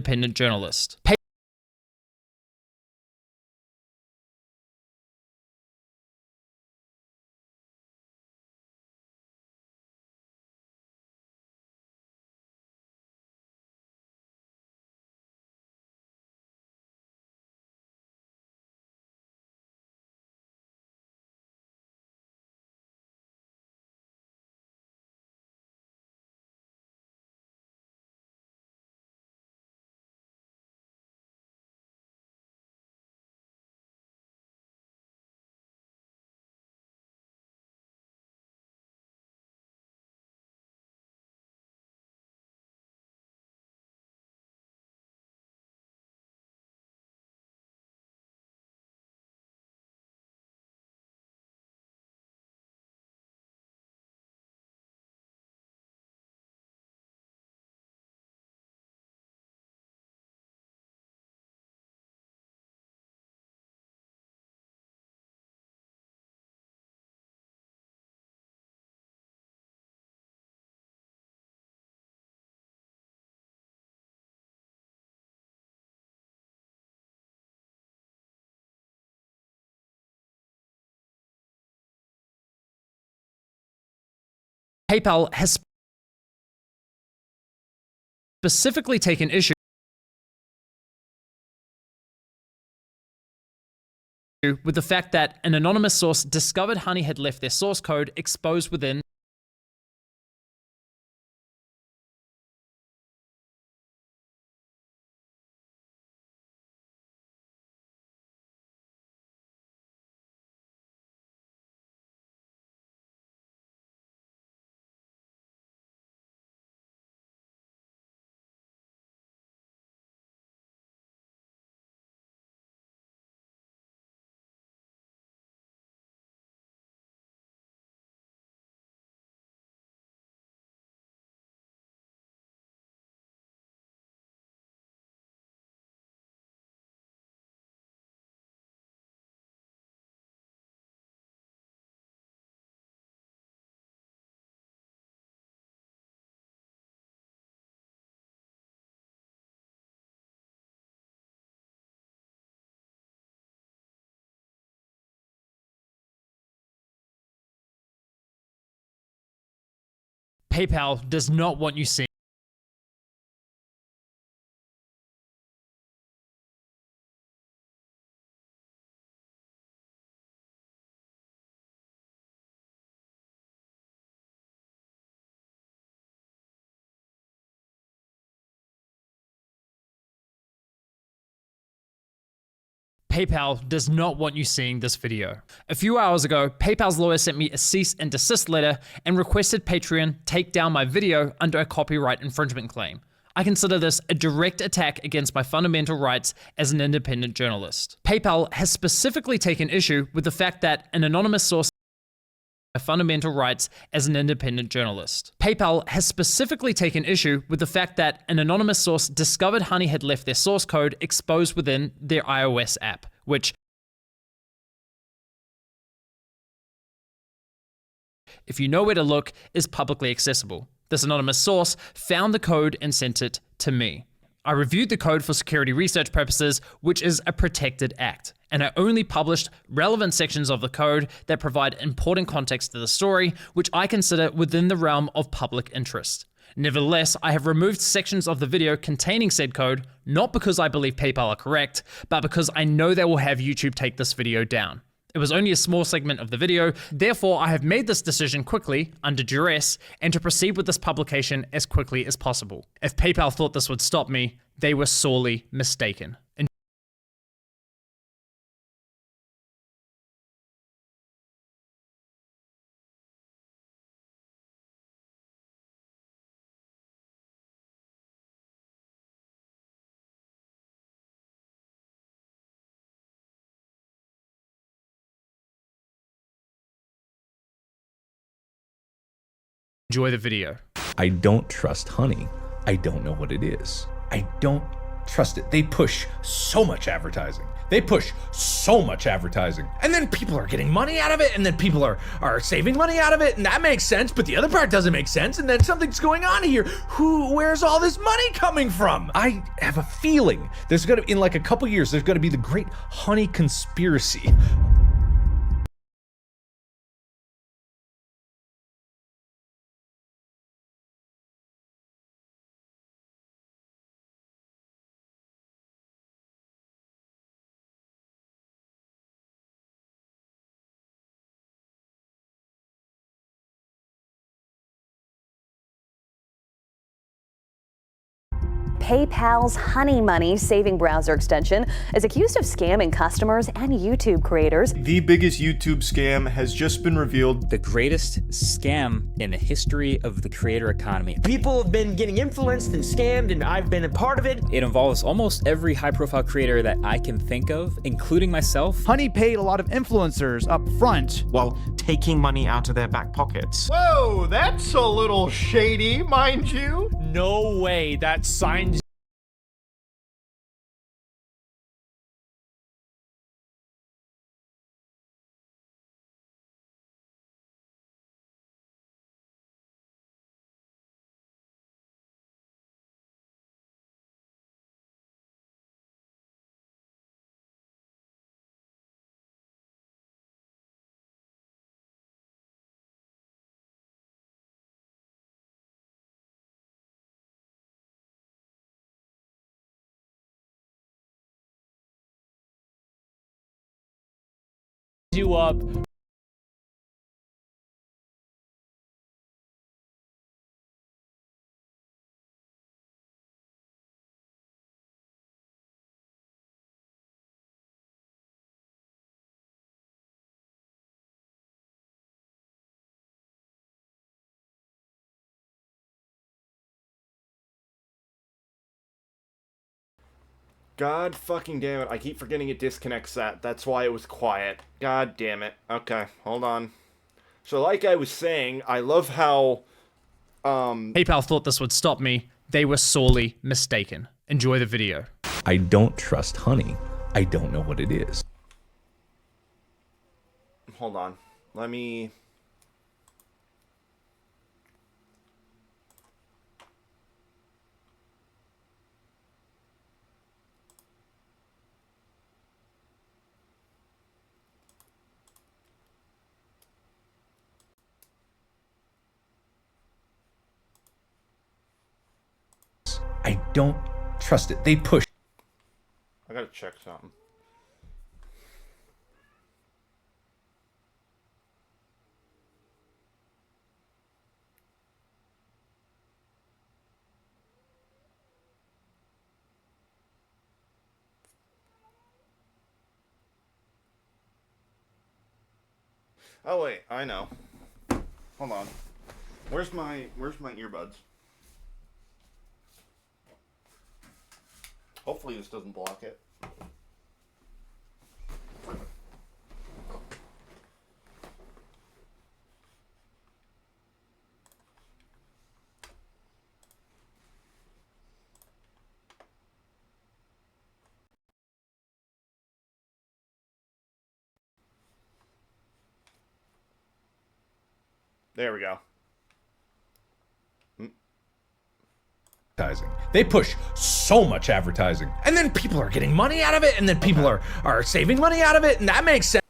independent journalist. PayPal has specifically taken issue with the fact that an anonymous source discovered Honey had left their source code exposed within PayPal does not want you seeing PayPal does not want you seeing this video. A few hours ago, PayPal's lawyer sent me a cease and desist letter and requested Patreon take down my video under a copyright infringement claim. I consider this a direct attack against my fundamental rights as an independent journalist. PayPal has specifically taken issue with the fact that an anonymous source my fundamental rights as an independent journalist. PayPal has specifically taken issue with the fact that an anonymous source discovered Honey had left their source code exposed within their iOS app, which, if you know where to look, is publicly accessible. This anonymous source found the code and sent it to me. I reviewed the code for security research purposes, which is a protected act, and I only published relevant sections of the code that provide important context to the story, which I consider within the realm of public interest. Nevertheless, I have removed sections of the video containing said code, not because I believe PayPal are correct, but because I know they will have YouTube take this video down. It was only a small segment of the video, therefore I have made this decision quickly, under duress, and to proceed with this publication as quickly as possible. If PayPal thought this would stop me, they were sorely mistaken. Enjoy the video. I don't trust honey. I don't know what it is. I don't trust it. They push so much advertising. They push so much advertising. And then people are getting money out of it, and then people are saving money out of it, and that makes sense, but the other part doesn't make sense, and then something's going on here. Where's all this money coming from? I have a feeling there's gonna, in like a couple years, there's gonna be the great honey conspiracy. PayPal's Honey Money saving browser extension is accused of scamming customers and YouTube creators. The biggest YouTube scam has just been revealed. The greatest scam in the history of the creator economy. People have been getting influenced and scammed, and I've been a part of it. It involves almost every high-profile creator that I can think of, including myself. Honey paid a lot of influencers up front while taking money out of their back pockets. Whoa, that's a little shady, mind you. No way, that signs you up. God fucking damn it. I keep forgetting it disconnects that. That's why it was quiet. God damn it. Okay, hold on. So like I was saying, I love how PayPal thought this would stop me. They were sorely mistaken. Enjoy the video. I don't trust honey. I don't know what it is. hold on. Let me... I don't trust it. They push. I gotta check something. Oh wait, I know. Hold on. Where's my earbuds? Hopefully this doesn't block it. There we go. They push so much advertising, and then people are getting money out of it, and then people are saving money out of it, and that makes sense.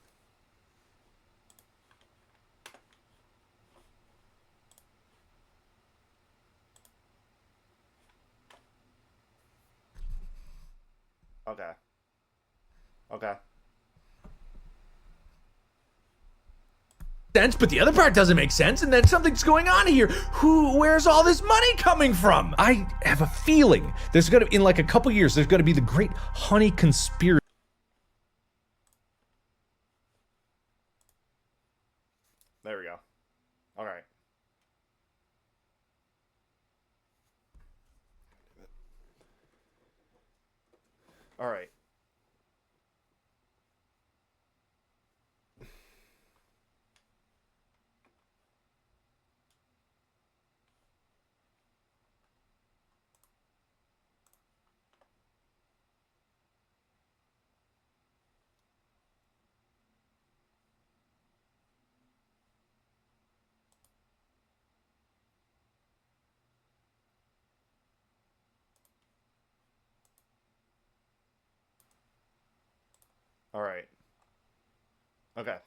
Okay. Okay. Sense, but the other part doesn't make sense, and then something's going on here. Where's all this money coming from? I have a feeling there's gonna, in like a couple years, there's gonna be the great honey conspiracy. There we go. All right. All right. All right. Okay.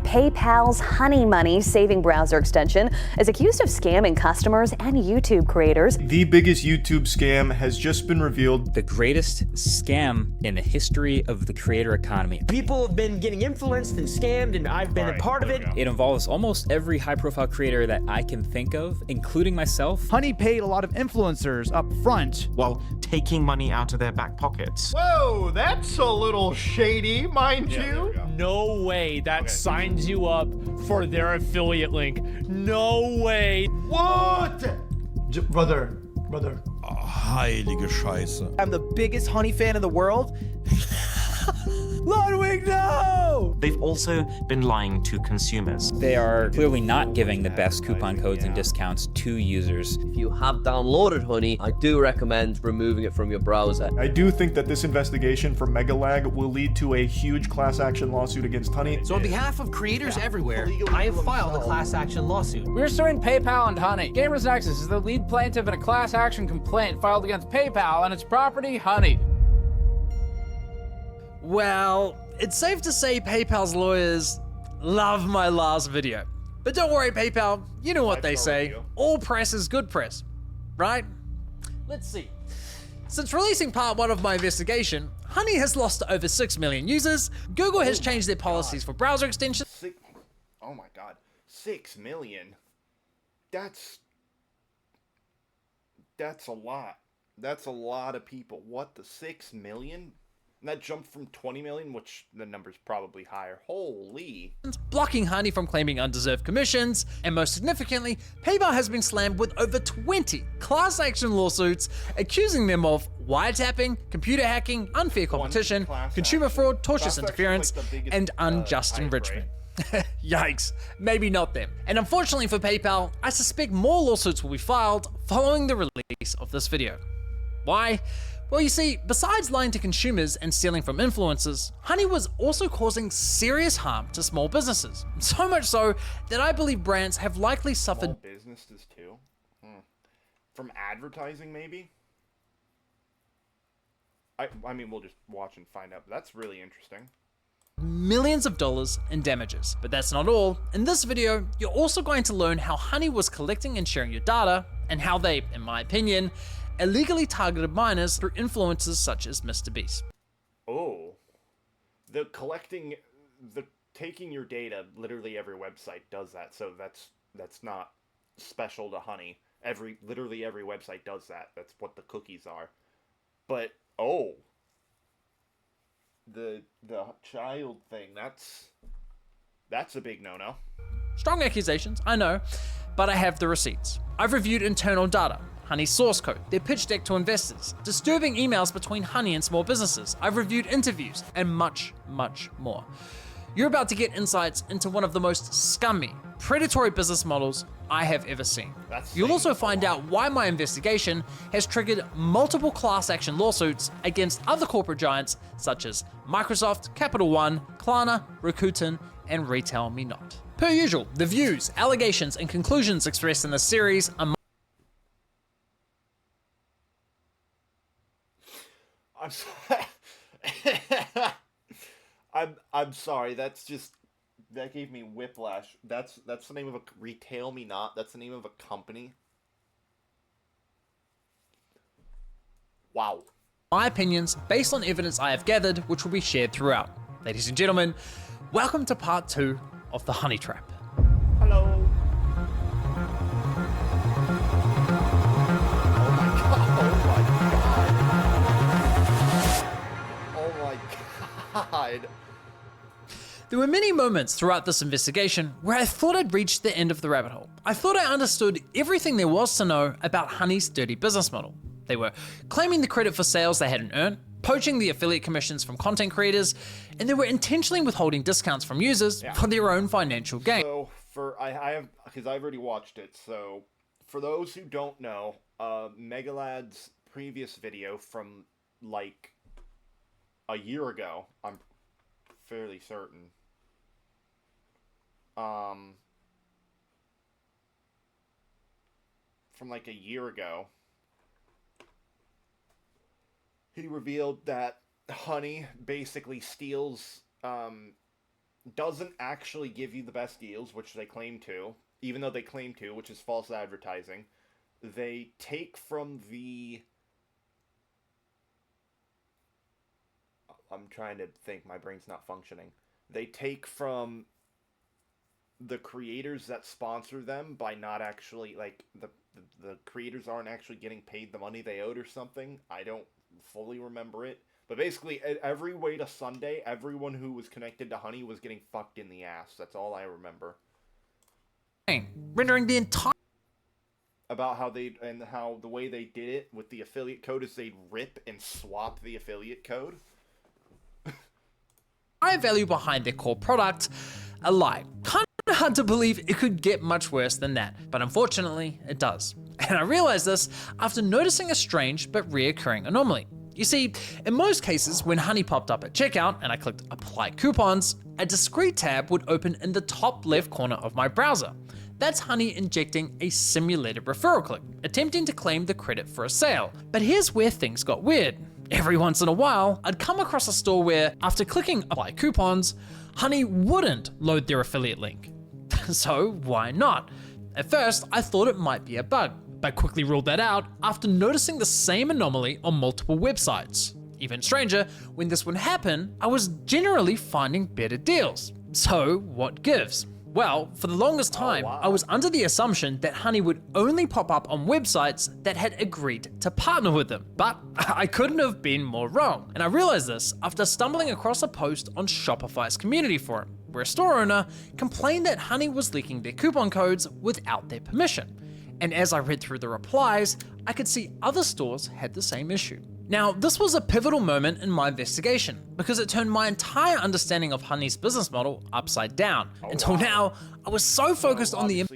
PayPal's Honey Money saving browser extension is accused of scamming customers and YouTube creators. The biggest YouTube scam has just been revealed. The greatest scam in the history of the creator economy. People have been getting influenced and scammed, and I've been a part of it. It involves almost every high-profile creator that I can think of, including myself. Honey paid a lot of influencers up front. while taking money out of their back pockets. Whoa, that's a little shady, mind you. No way that signs you up for their affiliate link. No way. What? Brother. Heilige Scheiße. I'm the biggest Honey fan in the world. Ludwig, no! They've also been lying to consumers. They are clearly not giving the best coupon codes and discounts to users. If you have downloaded Honey, I do recommend removing it from your browser. I do think that this investigation from Megalag will lead to a huge class action lawsuit against Honey. So on behalf of creators everywhere, I have filed a class action lawsuit. We're suing PayPal and Honey. Gamers Nexus is the lead plaintiff in a class action complaint filed against PayPal and its property, Honey. Well, it's safe to say PayPal's lawyers love my last video. But don't worry, PayPal, you know what they say. All press is good press, right? Let's see. Since releasing part 1 of my investigation, Honey has lost over 6 million users, Google has changed their policies for browser extensions. Oh my god. 6 million? That's a lot. That's a lot of people. What, the 6 million? And that jumped from 20 million, which the number's probably higher. Holy. Blocking Honey from claiming undeserved commissions, and most significantly, PayPal has been slammed with over 20 class action lawsuits accusing them of wiretapping, computer hacking, unfair competition, consumer fraud, tortious interference, and unjust enrichment. Yikes, maybe not them. And unfortunately for PayPal, I suspect more lawsuits will be filed following the release of this video. Why? Well, you see, besides lying to consumers and stealing from influencers, Honey was also causing serious harm to small businesses. So much so that I believe brands have likely suffered. Small businesses too? From advertising, maybe? I mean, we'll just watch and find out. But that's really interesting. Millions of dollars in damages. But that's not all. In this video, you're also going to learn how Honey was collecting and sharing your data, and how they, in my opinion, illegally targeted minors through influencers such as Mr. Beast. Oh. The taking your data, literally every website does that, so that's not special to Honey. Literally every website does that. That's what the cookies are. But, oh. The child thing, that's a big no-no. Strong accusations, I know, but I have the receipts. I've reviewed internal data, Honey's source code, their pitch deck to investors, disturbing emails between Honey and small businesses. I've reviewed interviews, and much, much more. You're about to get insights into one of the most scummy, predatory business models I have ever seen. You'll also find out why my investigation has triggered multiple class action lawsuits against other corporate giants such as Microsoft, Capital One, Klarna, Rakuten, and Retail Me Not. Per usual, the views, allegations, and conclusions expressed in this series are I'm sorry. I'm sorry. That gave me whiplash. That's the name of a Retail Me Not. That's the name of a company. Wow. my opinions based on evidence I have gathered, which will be shared throughout. Ladies and gentlemen, welcome to part 2 of the Honey Trap. Hello. Oh my god. There were many moments throughout this investigation where I thought I'd reached the end of the rabbit hole. I thought I understood everything there was to know about Honey's dirty business model. They were claiming the credit for sales they hadn't earned, poaching the affiliate commissions from content creators, and they were intentionally withholding discounts from users for their own financial gain. So because I've already watched it, so for those who don't know, Megalag's previous video from like a year ago, I'm fairly certain. From like a year ago, he revealed that Honey basically steals, doesn't actually give you the best deals, which they claim to, even though they claim to, which is false advertising. They take from the... I'm trying to think, my brain's not functioning. They take from the creators that sponsor them by not actually, like, the creators aren't actually getting paid the money they owed or something. I don't fully remember it. But basically, every way to Sunday, everyone who was connected to Honey was getting fucked in the ass. That's all I remember. Rendering the entire... About how the way they did it with the affiliate code is they'd rip and swap the affiliate code. value behind their core product, a lie. Kind of hard to believe it could get much worse than that, but unfortunately, it does. And I realized this after noticing a strange but reoccurring anomaly. You see, in most cases, when Honey popped up at checkout and I clicked Apply Coupons, a discrete tab would open in the top left corner of my browser. That's Honey injecting a simulated referral click, attempting to claim the credit for a sale. But here's where things got weird. Every once in a while, I'd come across a store where, after clicking Apply Coupons, Honey wouldn't load their affiliate link. So why not? At first, I thought it might be a bug, but quickly ruled that out after noticing the same anomaly on multiple websites. Even stranger, when this would happen, I was generally finding better deals. So what gives? Well, for the longest time, I was under the assumption that Honey would only pop up on websites that had agreed to partner with them, but I couldn't have been more wrong. And I realized this after stumbling across a post on Shopify's community forum, where a store owner complained that Honey was leaking their coupon codes without their permission. And as I read through the replies, I could see other stores had the same issue. Now, this was a pivotal moment in my investigation because it turned my entire understanding of Honey's business model upside down. Until now, I was so focused on the...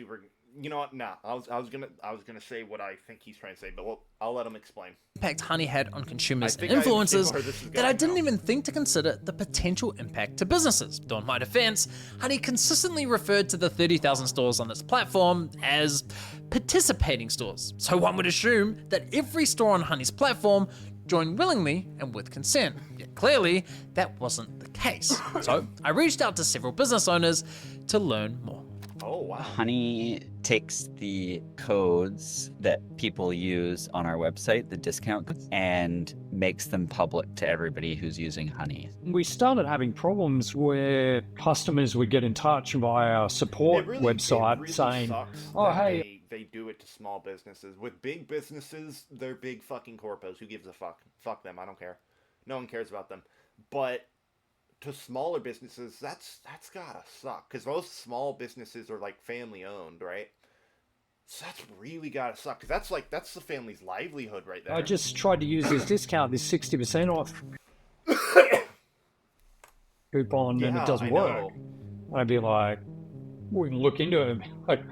You know what? Nah, I was gonna say what I think he's trying to say, but I'll let him explain. Impact Honey had on consumers and influencers that I didn't even think to consider the potential impact to businesses. Though in my defense, Honey consistently referred to the 30,000 stores on its platform as participating stores. So one would assume that every store on Honey's platform joined willingly and with consent. Yet clearly, that wasn't the case. So I reached out to several business owners to learn more. Oh, wow. Honey takes the codes that people use on our website, the discount codes, and makes them public to everybody who's using Honey. We started having problems where customers would get in touch via our support website saying, oh, hey. They do it to small businesses. With big businesses, they're big fucking corpos. Who gives a fuck? Fuck them. I don't care. No one cares about them. But to smaller businesses, that's gotta suck. Because most small businesses are like family owned, right? So that's really gotta suck. Because that's the family's livelihood right there. I just tried to use this discount, this 60% off coupon, and it doesn't work. I'd be like, we can look into it. Like,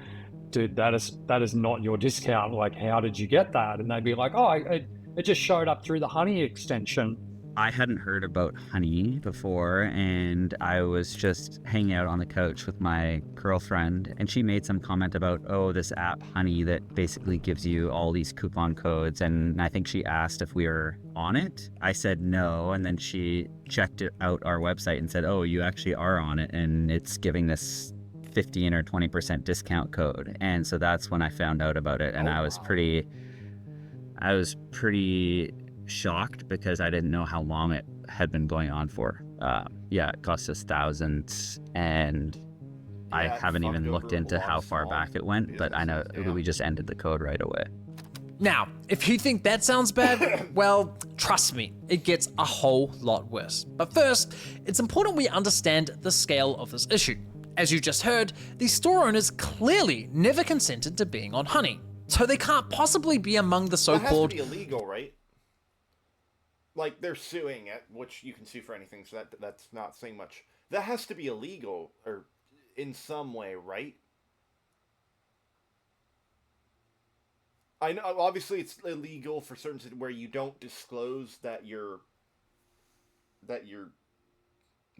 dude, that is not your discount. Like, how did you get that? And they'd be like, oh, it just showed up through the Honey extension. I hadn't heard about Honey before, and I was just hanging out on the couch with my girlfriend, and she made some comment about, oh, this app Honey that basically gives you all these coupon codes, and I think she asked if we were on it. I said no, and then she checked out our website and said, oh, you actually are on it, and it's giving this 15 or 20% discount code. And so that's when I found out about it, and I was pretty shocked because I didn't know how long it had been going on for. It cost us thousands, and I haven't even looked into how far back it went, but I know we just ended the code right away. Now, if you think that sounds bad, well, trust me, it gets a whole lot worse. But first, it's important we understand the scale of this issue. As you just heard, these store owners clearly never consented to being on Honey, so they can't possibly be among the so-called... That has to be illegal, right? Like, they're suing it, which you can sue for anything, so that's not saying much. That has to be illegal, or in some way, right? I know, obviously it's illegal for certain where you don't disclose that you're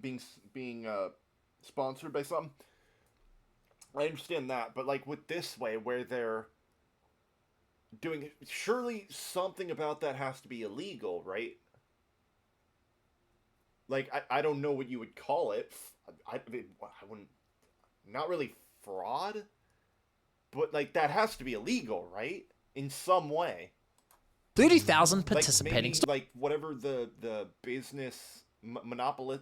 being sponsored by something. I understand that, but like with this way where they're doing, surely something about that has to be illegal, right? like, I don't know what you would call it. I wouldn't, not really fraud, but like that has to be illegal, right? In some way. 30,000 participating like, maybe, like whatever the business monopoly.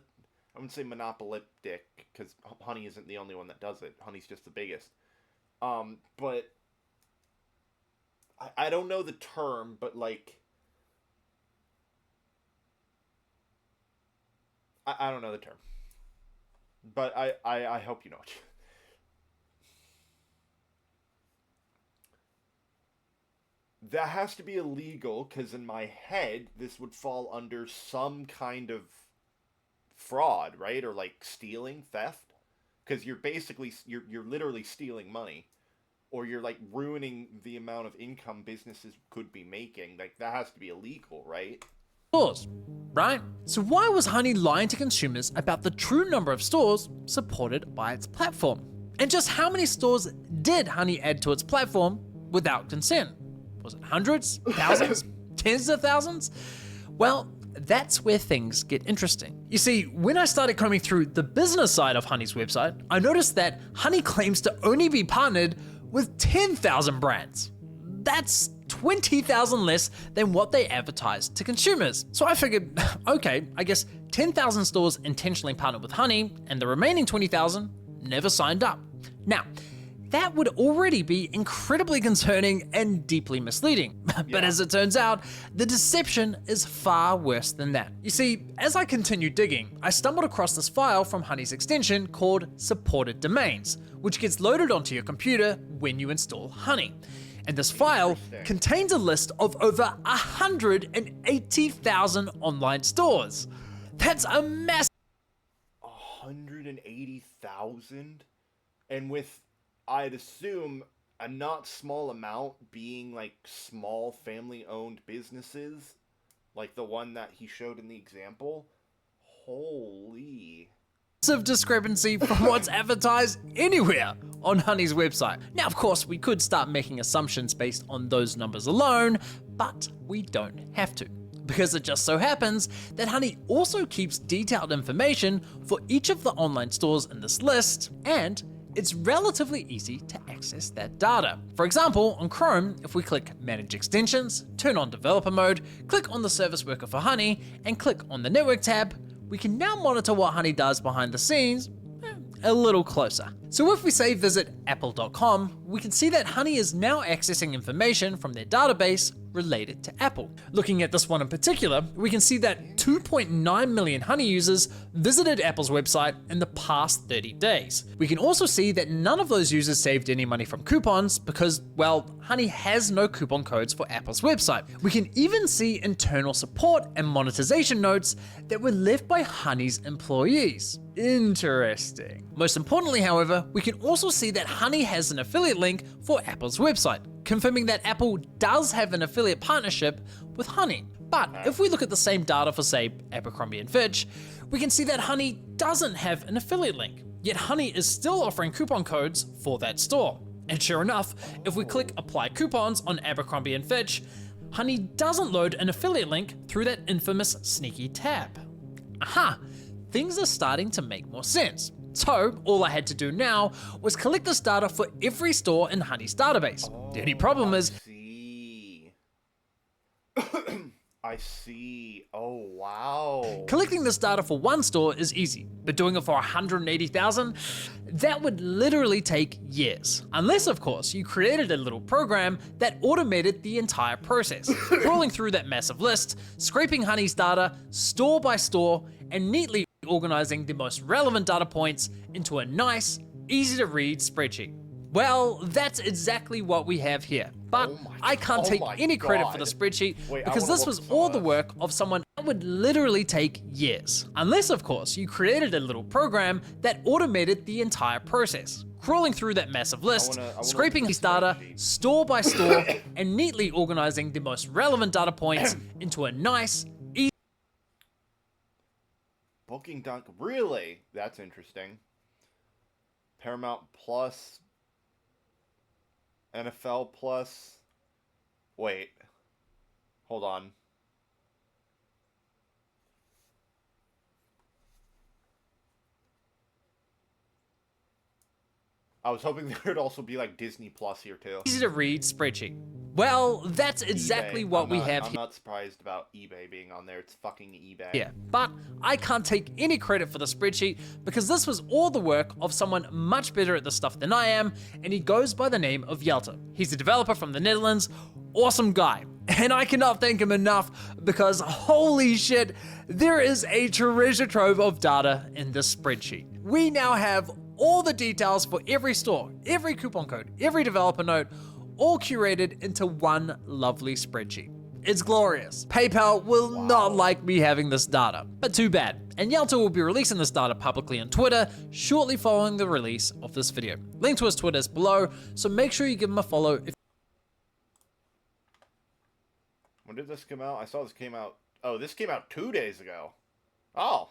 I wouldn't say monopolistic because Honey isn't the only one that does it. Honey's just the biggest. But I don't know the term, but like I don't know the term. But I hope you know it. That has to be illegal because in my head this would fall under some kind of fraud, right? Or like stealing, theft, because you're basically you're literally stealing money, or you're like ruining the amount of income businesses could be making. Like that has to be illegal, right? stores, right? So why was Honey lying to consumers about the true number of stores supported by its platform? And just how many stores did Honey add to its platform without consent? Was it hundreds, thousands, tens of thousands? Well, that's where things get interesting. You see, when I started combing through the business side of Honey's website, I noticed that Honey claims to only be partnered with 10,000 brands. That's 20,000 less than what they advertised to consumers. So I figured, okay, I guess 10,000 stores intentionally partnered with Honey, and the remaining 20,000 never signed up. Now, that would already be incredibly concerning and deeply misleading. But as it turns out, the deception is far worse than that. You see, as I continued digging, I stumbled across this file from Honey's extension called supported domains, which gets loaded onto your computer when you install Honey. And this file contains a list of over 180,000 online stores. That's a massive 180,000? And with, I'd assume, a not small amount being like small family-owned businesses, like the one that he showed in the example. Holy. Massive discrepancy from what's advertised anywhere on Honey's website. Now, of course, we could start making assumptions based on those numbers alone, but we don't have to. Because it just so happens that Honey also keeps detailed information for each of the online stores in this list, and it's relatively easy to access that data. For example, on Chrome, if we click Manage Extensions, turn on Developer Mode, click on the Service Worker for Honey, and click on the Network tab, we can now monitor what Honey does behind the scenes a little closer. So if we say visit apple.com, we can see that Honey is now accessing information from their database related to Apple. Looking at this one in particular, we can see that 2.9 million Honey users visited Apple's website in the past 30 days. We can also see that none of those users saved any money from coupons because, well, Honey has no coupon codes for Apple's website. We can even see internal support and monetization notes that were left by Honey's employees. Interesting. Most importantly, however, we can also see that Honey has an affiliate link for Apple's website, confirming that Apple does have an affiliate partnership with Honey. But if we look at the same data for, say, Abercrombie & Fitch, we can see that Honey doesn't have an affiliate link, yet Honey is still offering coupon codes for that store. And sure enough, if we click Apply Coupons on Abercrombie & Fitch, Honey doesn't load an affiliate link through that infamous sneaky tab. Aha! Things are starting to make more sense. So all I had to do now was collect this data for every store in Honey's database. The only problem is, I see. Oh, wow. collecting this data for one store is easy, but doing it for 180,000, that would literally take years. Unless, of course, you created a little program that automated the entire process, crawling through that massive list, scraping Honey's data store by store, and neatly organizing the most relevant data points into a nice, easy to read spreadsheet. Well, that's exactly what we have here. But I can't take any credit for the spreadsheet because this was all the work of someone that would literally take years. Unless, of course, you created a little program that automated the entire process, crawling through that massive list, scraping his data store by store, and neatly organizing the most relevant data points into a nice, easy. Booking Dunk, really? That's interesting. Paramount Plus, NFL Plus. Wait, hold on. I was hoping there would also be like Disney Plus here too. Easy to read spreadsheet. Well, that's exactly eBay. what we have I'm here. not surprised about eBay being on there. It's fucking eBay. Yeah, but I can't take any credit for the spreadsheet because this was all the work of someone much better at this stuff than I am, and he goes by the name of Yelta. He's a developer from the Netherlands, awesome guy. And I cannot thank him enough because holy shit, there is a treasure trove of data in this spreadsheet. We now have all the details for every store, every coupon code, every developer note, all curated into one lovely spreadsheet. It's glorious. PayPal will not like me having this data, but too bad. And Yelta will be releasing this data publicly on Twitter shortly following the release of this video. Link to his Twitter is below, so make sure you give him a follow. When did this come out? I saw this came out. Oh, this came out 2 days ago. Oh.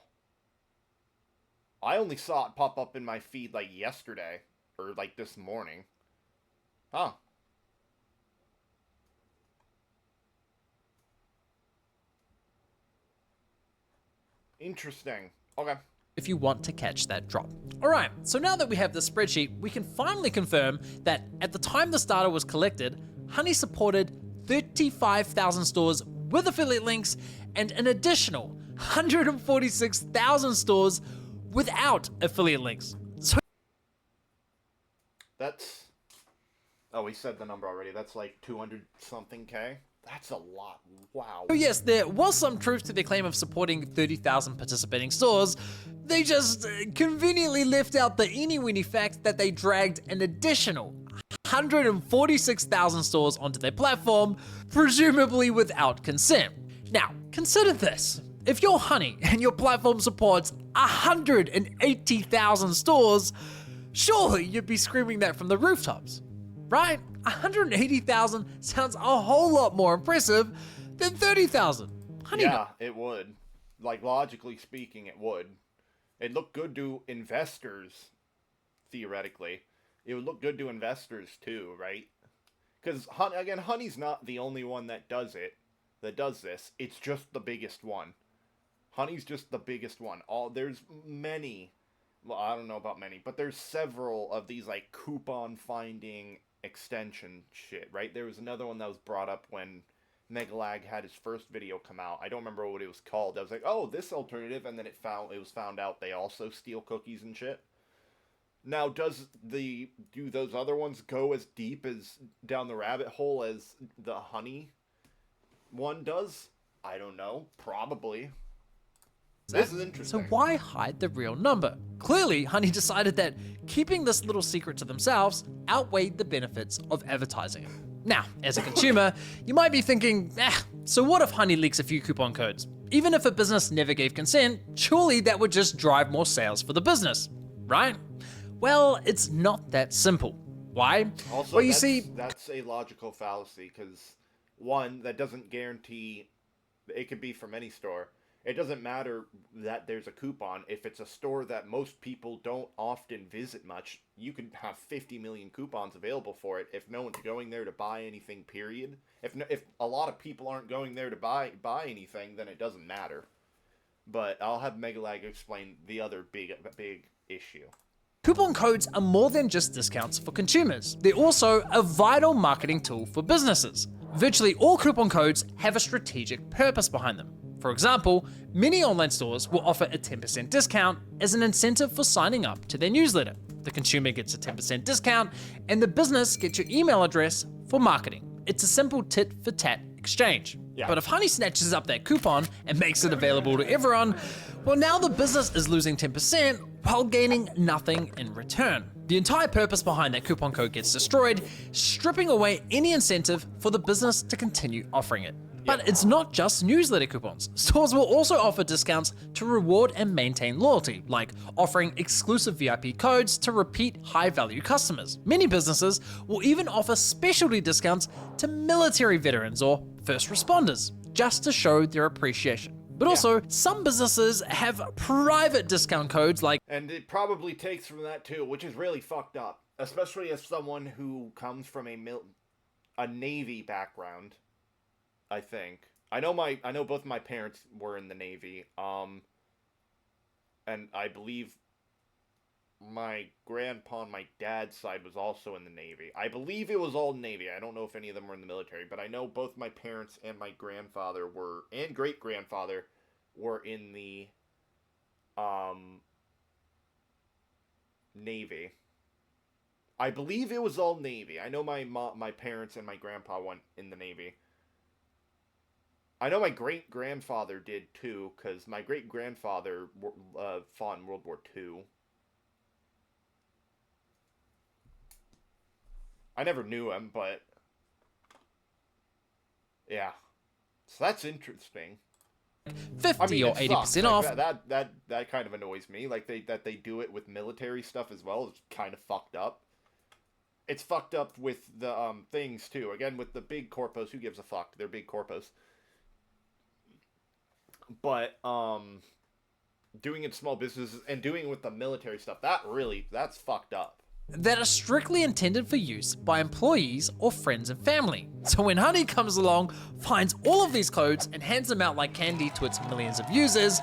I only saw it pop up in my feed like yesterday, or like this morning. Huh. Interesting. Okay. If you want to catch that drop. All right, so now that we have this spreadsheet, we can finally confirm that at the time this data was collected, Honey supported 35,000 stores with affiliate links and an additional 146,000 stores without affiliate links. So that's... Oh, we said the number already. That's like 200 something K. That's a lot. Wow. yes, there was some truth to their claim of supporting 30,000 participating stores. They just conveniently left out the eeny-weeny fact that they dragged an additional 146,000 stores onto their platform, presumably without consent. Now, consider this. If you're Honey and your platform supports 180,000 stores, surely you'd be screaming that from the rooftops, right? 180,000 sounds a whole lot more impressive than 30,000. Yeah, it would. Like, logically speaking, it would. It'd look good to investors, theoretically. It would look good to investors, too, right? Because, again, Honey's not the only one that does this. It's just the biggest one. Honey's just the biggest one. There's many, well, I don't know about many, but there's several of these, like, coupon finding extension shit, right? There was another one that was brought up when Megalag had his first video come out. I don't remember what it was called. I was like, oh, this alternative, and then it was found out they also steal cookies and shit. Now, do those other ones go as deep as down the rabbit hole as the Honey one does? I don't know. Probably. This is interesting. So why hide the real number? Clearly, Honey decided that keeping this little secret to themselves outweighed the benefits of advertising it. Now, as a consumer, you might be thinking, so what if Honey leaks a few coupon codes? Even if a business never gave consent, surely that would just drive more sales for the business, right? Well, it's not that simple. Why? Also, well, you see, that's a logical fallacy, because one, that doesn't guarantee it could be from any store. It doesn't matter that there's a coupon. If it's a store that most people don't often visit much, you could have 50 million coupons available for it if no one's going there to buy anything, period. If a lot of people aren't going there to buy anything, then it doesn't matter. But I'll have Megalag explain the other big issue. coupon codes are more than just discounts for consumers. They're also a vital marketing tool for businesses. Virtually all coupon codes have a strategic purpose behind them. For example, many online stores will offer a 10% discount as an incentive for signing up to their newsletter. The consumer gets a 10% discount, and the business gets your email address for marketing. It's a simple tit-for-tat exchange. Yeah. But if Honey snatches up that coupon and makes it available to everyone, well, now the business is losing 10% while gaining nothing in return. The entire purpose behind that coupon code gets destroyed, stripping away any incentive for the business to continue offering it. But it's not just newsletter coupons. Stores will also offer discounts to reward and maintain loyalty, like offering exclusive VIP codes to repeat high-value customers. Many businesses will even offer specialty discounts to military veterans or first responders, just to show their appreciation. But also, some businesses have private discount codes like... And it probably takes from that too, which is really fucked up. Especially as someone who comes from a Navy background. I think. I know both my parents were in the Navy. And I believe my grandpa on my dad's side was also in the Navy. I believe it was all Navy. I don't know if any of them were in the military, but I know both my parents and my grandfather were, and great-grandfather were in the Navy. I believe it was all Navy. I know my parents and my grandpa went in the Navy. I know my great-grandfather did too, because my great-grandfather fought in World War II. I never knew him, but yeah. So that's interesting. 50 or 80% off. That kind of annoys me. Like that they do it with military stuff as well. It's kind of fucked up. It's fucked up with the things too. Again, with the big corpos, who gives a fuck? They're big corpos. But doing it in small businesses and doing it with the military stuff, that's fucked up. That are strictly intended for use by employees or friends and family. So when Honey comes along, finds all of these codes and hands them out like candy to its millions of users,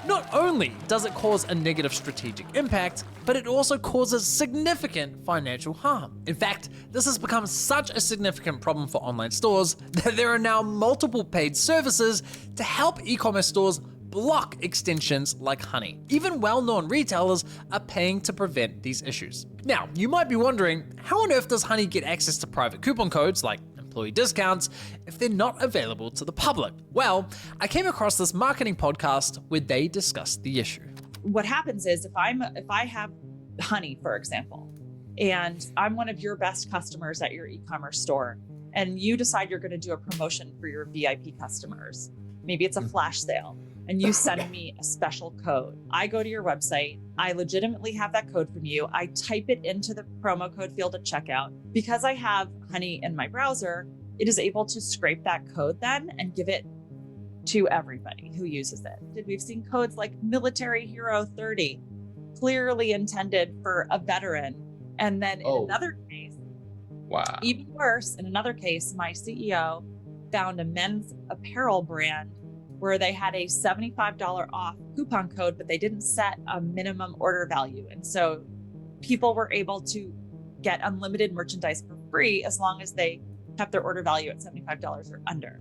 not only does it cause a negative strategic impact, but it also causes significant financial harm. In fact, this has become such a significant problem for online stores that there are now multiple paid services to help e-commerce stores block extensions like Honey. Even well-known retailers are paying to prevent these issues. Now, you might be wondering, how on earth does Honey get access to private coupon codes like employee discounts if they're not available to the public? Well, I came across this marketing podcast where they discussed the issue. What happens is if I have Honey, for example, and I'm one of your best customers at your e-commerce store, and you decide you're going to do a promotion for your VIP customers, maybe it's a flash sale, and you send me a special code. I go to your website, I legitimately have that code from you, I type it into the promo code field at checkout. Because I have Honey in my browser, it is able to scrape that code then and give it to everybody who uses it. We've seen codes like Military Hero 30, clearly intended for a veteran. And then in another case, wow, even worse, in another case, my CEO found a men's apparel brand where they had a $75 off coupon code, but they didn't set a minimum order value. And so people were able to get unlimited merchandise for free as long as they kept their order value at $75 or under.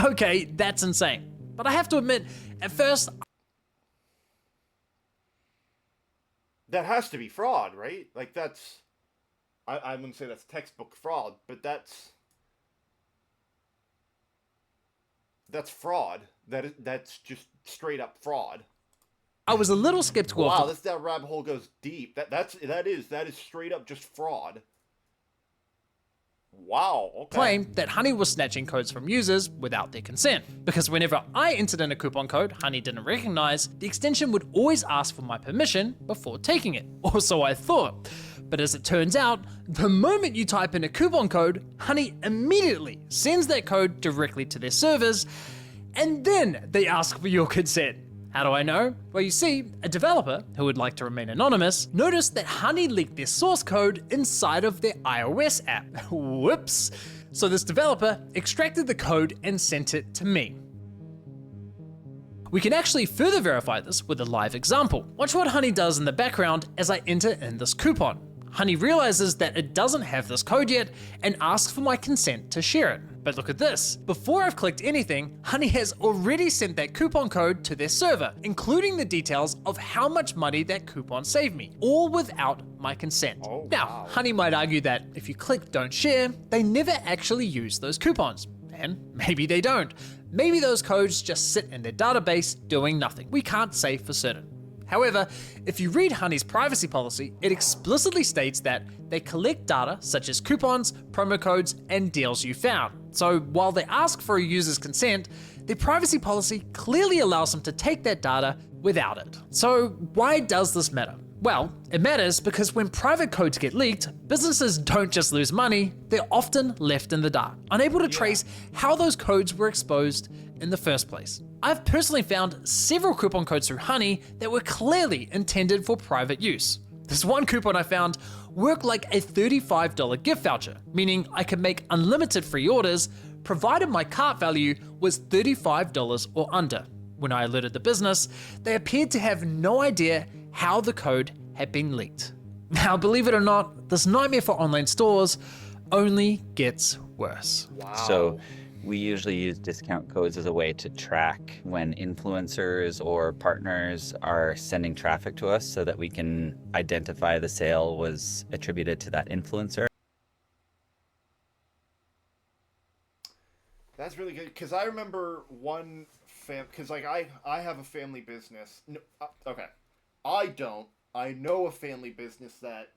Okay, that's insane. But I have to admit, at first, that has to be fraud, right? Like that's, I wouldn't say that's textbook fraud, but that's fraud. That's just straight up fraud. I was a little skeptical. Wow, that rabbit hole goes deep. That is straight up just fraud. Wow, okay. Claim that Honey was snatching codes from users without their consent. Because whenever I entered in a coupon code Honey didn't recognize, the extension would always ask for my permission before taking it, or so I thought. But as it turns out, the moment you type in a coupon code, Honey immediately sends that code directly to their servers, and then they ask for your consent. How do I know? Well, you see, a developer, who would like to remain anonymous, noticed that Honey leaked their source code inside of their iOS app. Whoops. So this developer extracted the code and sent it to me. We can actually further verify this with a live example. Watch what Honey does in the background as I enter in this coupon. Honey realizes that it doesn't have this code yet and asks for my consent to share it. But look at this. Before I've clicked anything, Honey has already sent that coupon code to their server, including the details of how much money that coupon saved me, all without my consent. Now, Honey might argue that if you click don't share, they never actually use those coupons. And maybe they don't. Maybe those codes just sit in their database doing nothing. We can't say for certain. However, if you read Honey's privacy policy, it explicitly states that they collect data such as coupons, promo codes, and deals you found. So while they ask for a user's consent, their privacy policy clearly allows them to take that data without it. So why does this matter? Well, it matters because when private codes get leaked, businesses don't just lose money, they're often left in the dark, unable to trace how those codes were exposed in the first place. I've personally found several coupon codes through Honey that were clearly intended for private use. This one coupon I found worked like a $35 gift voucher, meaning I could make unlimited free orders provided my cart value was $35 or under. When I alerted the business, they appeared to have no idea how the code had been leaked. Now, believe it or not, this nightmare for online stores only gets worse. So we usually use discount codes as a way to track when influencers or partners are sending traffic to us so that we can identify the sale was attributed to that influencer. That's really good, because I remember one because like I have a family business. No, okay, I don't. I know a family business that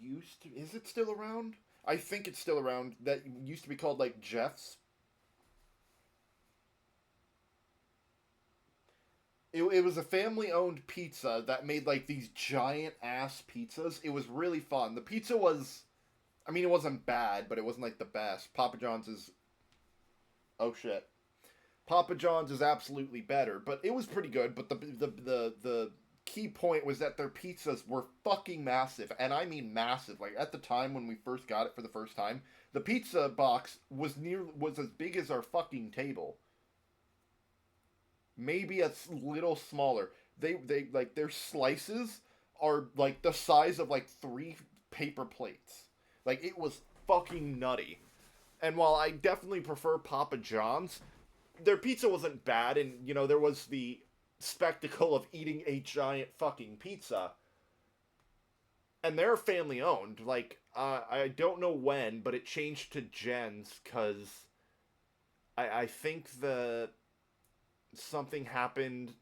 used to. Is it still around? I think it's still around. That used to be called like Jeff's. It was a family-owned pizza that made like these giant ass pizzas. It was really fun. The pizza was, I mean, it wasn't bad, but it wasn't like the best. Papa John's is, oh shit, Papa John's is absolutely better, but it was pretty good. But the key point was that their pizzas were fucking massive, and I mean massive. Like at the time when we first got it for the first time, the pizza box was as big as our fucking table. Maybe a little smaller. They like their slices are like the size of like 3 paper plates. Like it was fucking nutty. And while I definitely prefer Papa John's, their pizza wasn't bad, and you know there was the spectacle of eating a giant fucking pizza. And they're family owned. Like I don't know when, but it changed to Jen's because I think something happened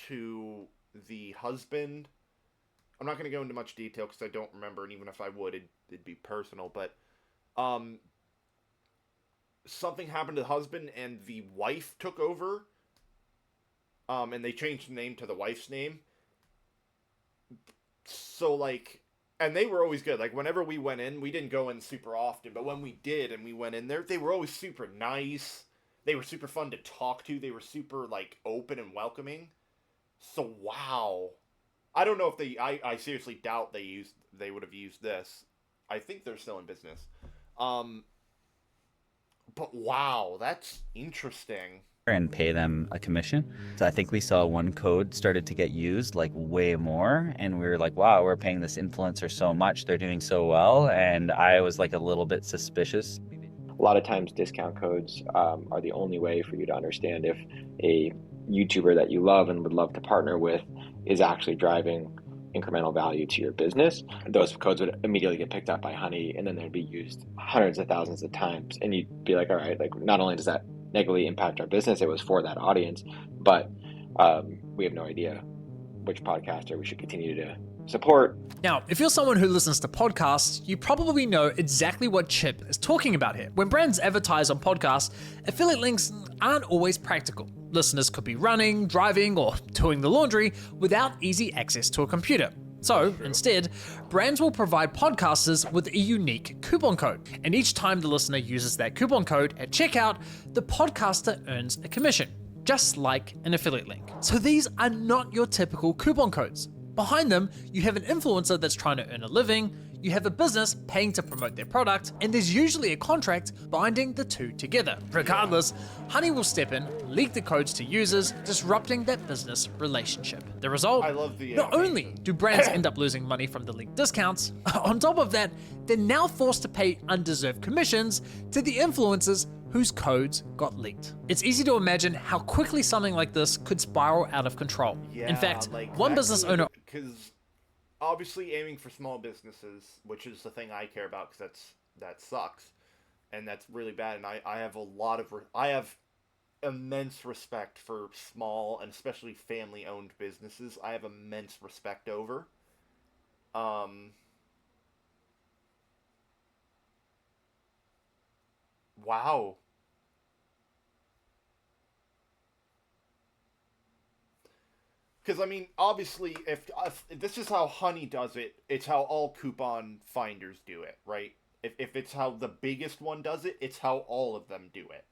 to the husband. I'm not going to go into much detail because I don't remember, and even if I would, it'd be personal, but something happened to the husband, and the wife took over, and they changed the name to the wife's name. So, like, and they were always good. Like, whenever we went in, we didn't go in super often, but when we did and we went in there, they were always super nice. They were super fun to talk to. They were super, like, open and welcoming. So, wow. I don't know if I seriously doubt they would have used this. I think they're still in business. But wow, that's interesting. And pay them a commission. So I think we saw one code started to get used like way more, and we were like, wow, we're paying this influencer so much, they're doing so well, and I was like a little bit suspicious. A lot of times discount codes are the only way for you to understand if a YouTuber that you love and would love to partner with is actually driving incremental value to your business. Those codes would immediately get picked up by Honey, and then they'd be used hundreds of thousands of times, and you'd be like, all right, like not only does that negatively impact our business, it was for that audience, but we have no idea which podcaster we should continue to support. Now, if you're someone who listens to podcasts, you probably know exactly what Chip is talking about here. When brands advertise on podcasts, affiliate links aren't always practical. Listeners could be running, driving, or doing the laundry without easy access to a computer. So, instead, brands will provide podcasters with a unique coupon code. And each time the listener uses that coupon code at checkout, the podcaster earns a commission, just like an affiliate link. So these are not your typical coupon codes. Behind them, you have an influencer that's trying to earn a living, you have a business paying to promote their product, and there's usually a contract binding the two together. Regardless, Honey will step in, leak the codes to users, disrupting that business relationship. The result? Not only do brands end up losing money from the leaked discounts, on top of that, they're now forced to pay undeserved commissions to the influencers whose codes got leaked. It's easy to imagine how quickly something like this could spiral out of control. In fact, like one business owner... Because obviously aiming for small businesses, which is the thing I care about, because that sucks, and that's really bad, and I have immense respect for small and especially family-owned businesses. I have immense respect over. Wow. Because, I mean, obviously, if this is how Honey does it, it's how all coupon finders do it, right? If it's how the biggest one does it, it's how all of them do it.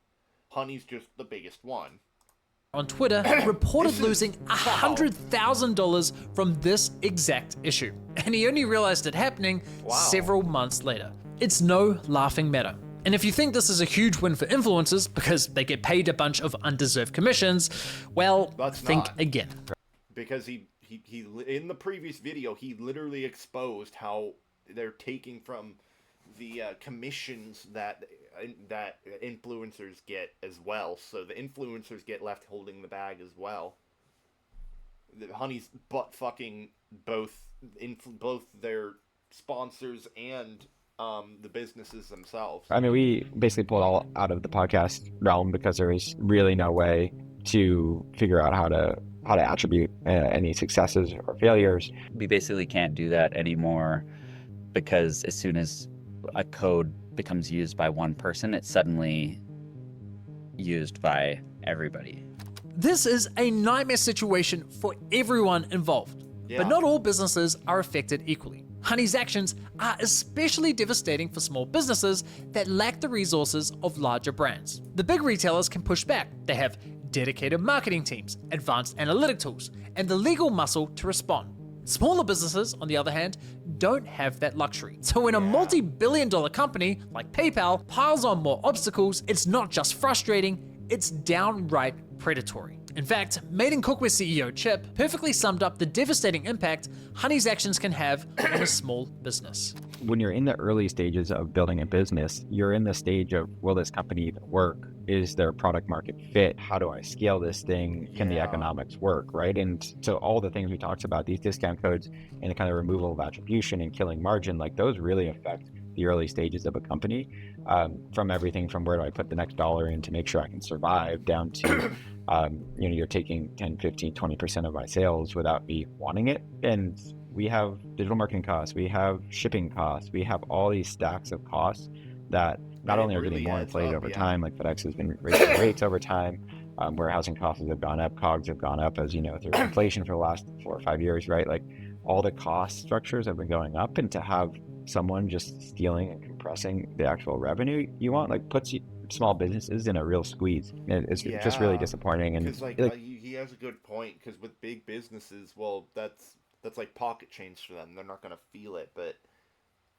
Honey's just the biggest one. On Twitter, reported losing $100,000 from this exact issue. And he only realized it happening several months later. It's no laughing matter. And if you think this is a huge win for influencers because they get paid a bunch of undeserved commissions, well, think again. because he in the previous video he literally exposed how they're taking from the commissions that influencers get as well. So the influencers get left holding the bag as well. Honey's butt fucking both their sponsors and the businesses themselves. I mean, we basically pulled all out of the podcast realm because there was really no way to figure out how to attribute any successes or failures. We basically can't do that anymore because as soon as a code becomes used by one person, it's suddenly used by everybody. This is a nightmare situation for everyone involved. Yeah. But not all businesses are affected equally. Honey's actions are especially devastating for small businesses that lack the resources of larger brands. The big retailers can push back. They have dedicated marketing teams, advanced analytic tools, and the legal muscle to respond. Smaller businesses, on the other hand, don't have that luxury. So when a multi-billion-dollar company like PayPal piles on more obstacles, it's not just frustrating, it's downright predatory. In fact, Made in Cookware CEO Chip perfectly summed up the devastating impact Honey's actions can have on a small business. When you're in the early stages of building a business, you're in the stage of, will this company even work? Is there product market fit? How do I scale this thing? Can the economics work, right? And so all the things we talked about, these discount codes and the kind of removal of attribution and killing margin, like those really affect the early stages of a company, from everything from where do I put the next dollar in to make sure I can survive, down to you're taking 10, 15, 20% of my sales without me wanting it. And we have digital marketing costs, we have shipping costs, we have all these stacks of costs that not only are getting more inflated over time, like FedEx has been raising rates over time, warehousing costs have gone up, COGS have gone up, as you know, through inflation for the last 4 or 5 years, right? Like all the cost structures have been going up, and to have someone just stealing and compressing the actual revenue you want, like puts small businesses in a real squeeze. It's just really disappointing. And because he has a good point, because with big businesses, well, that's like pocket change for them. They're not going to feel it, but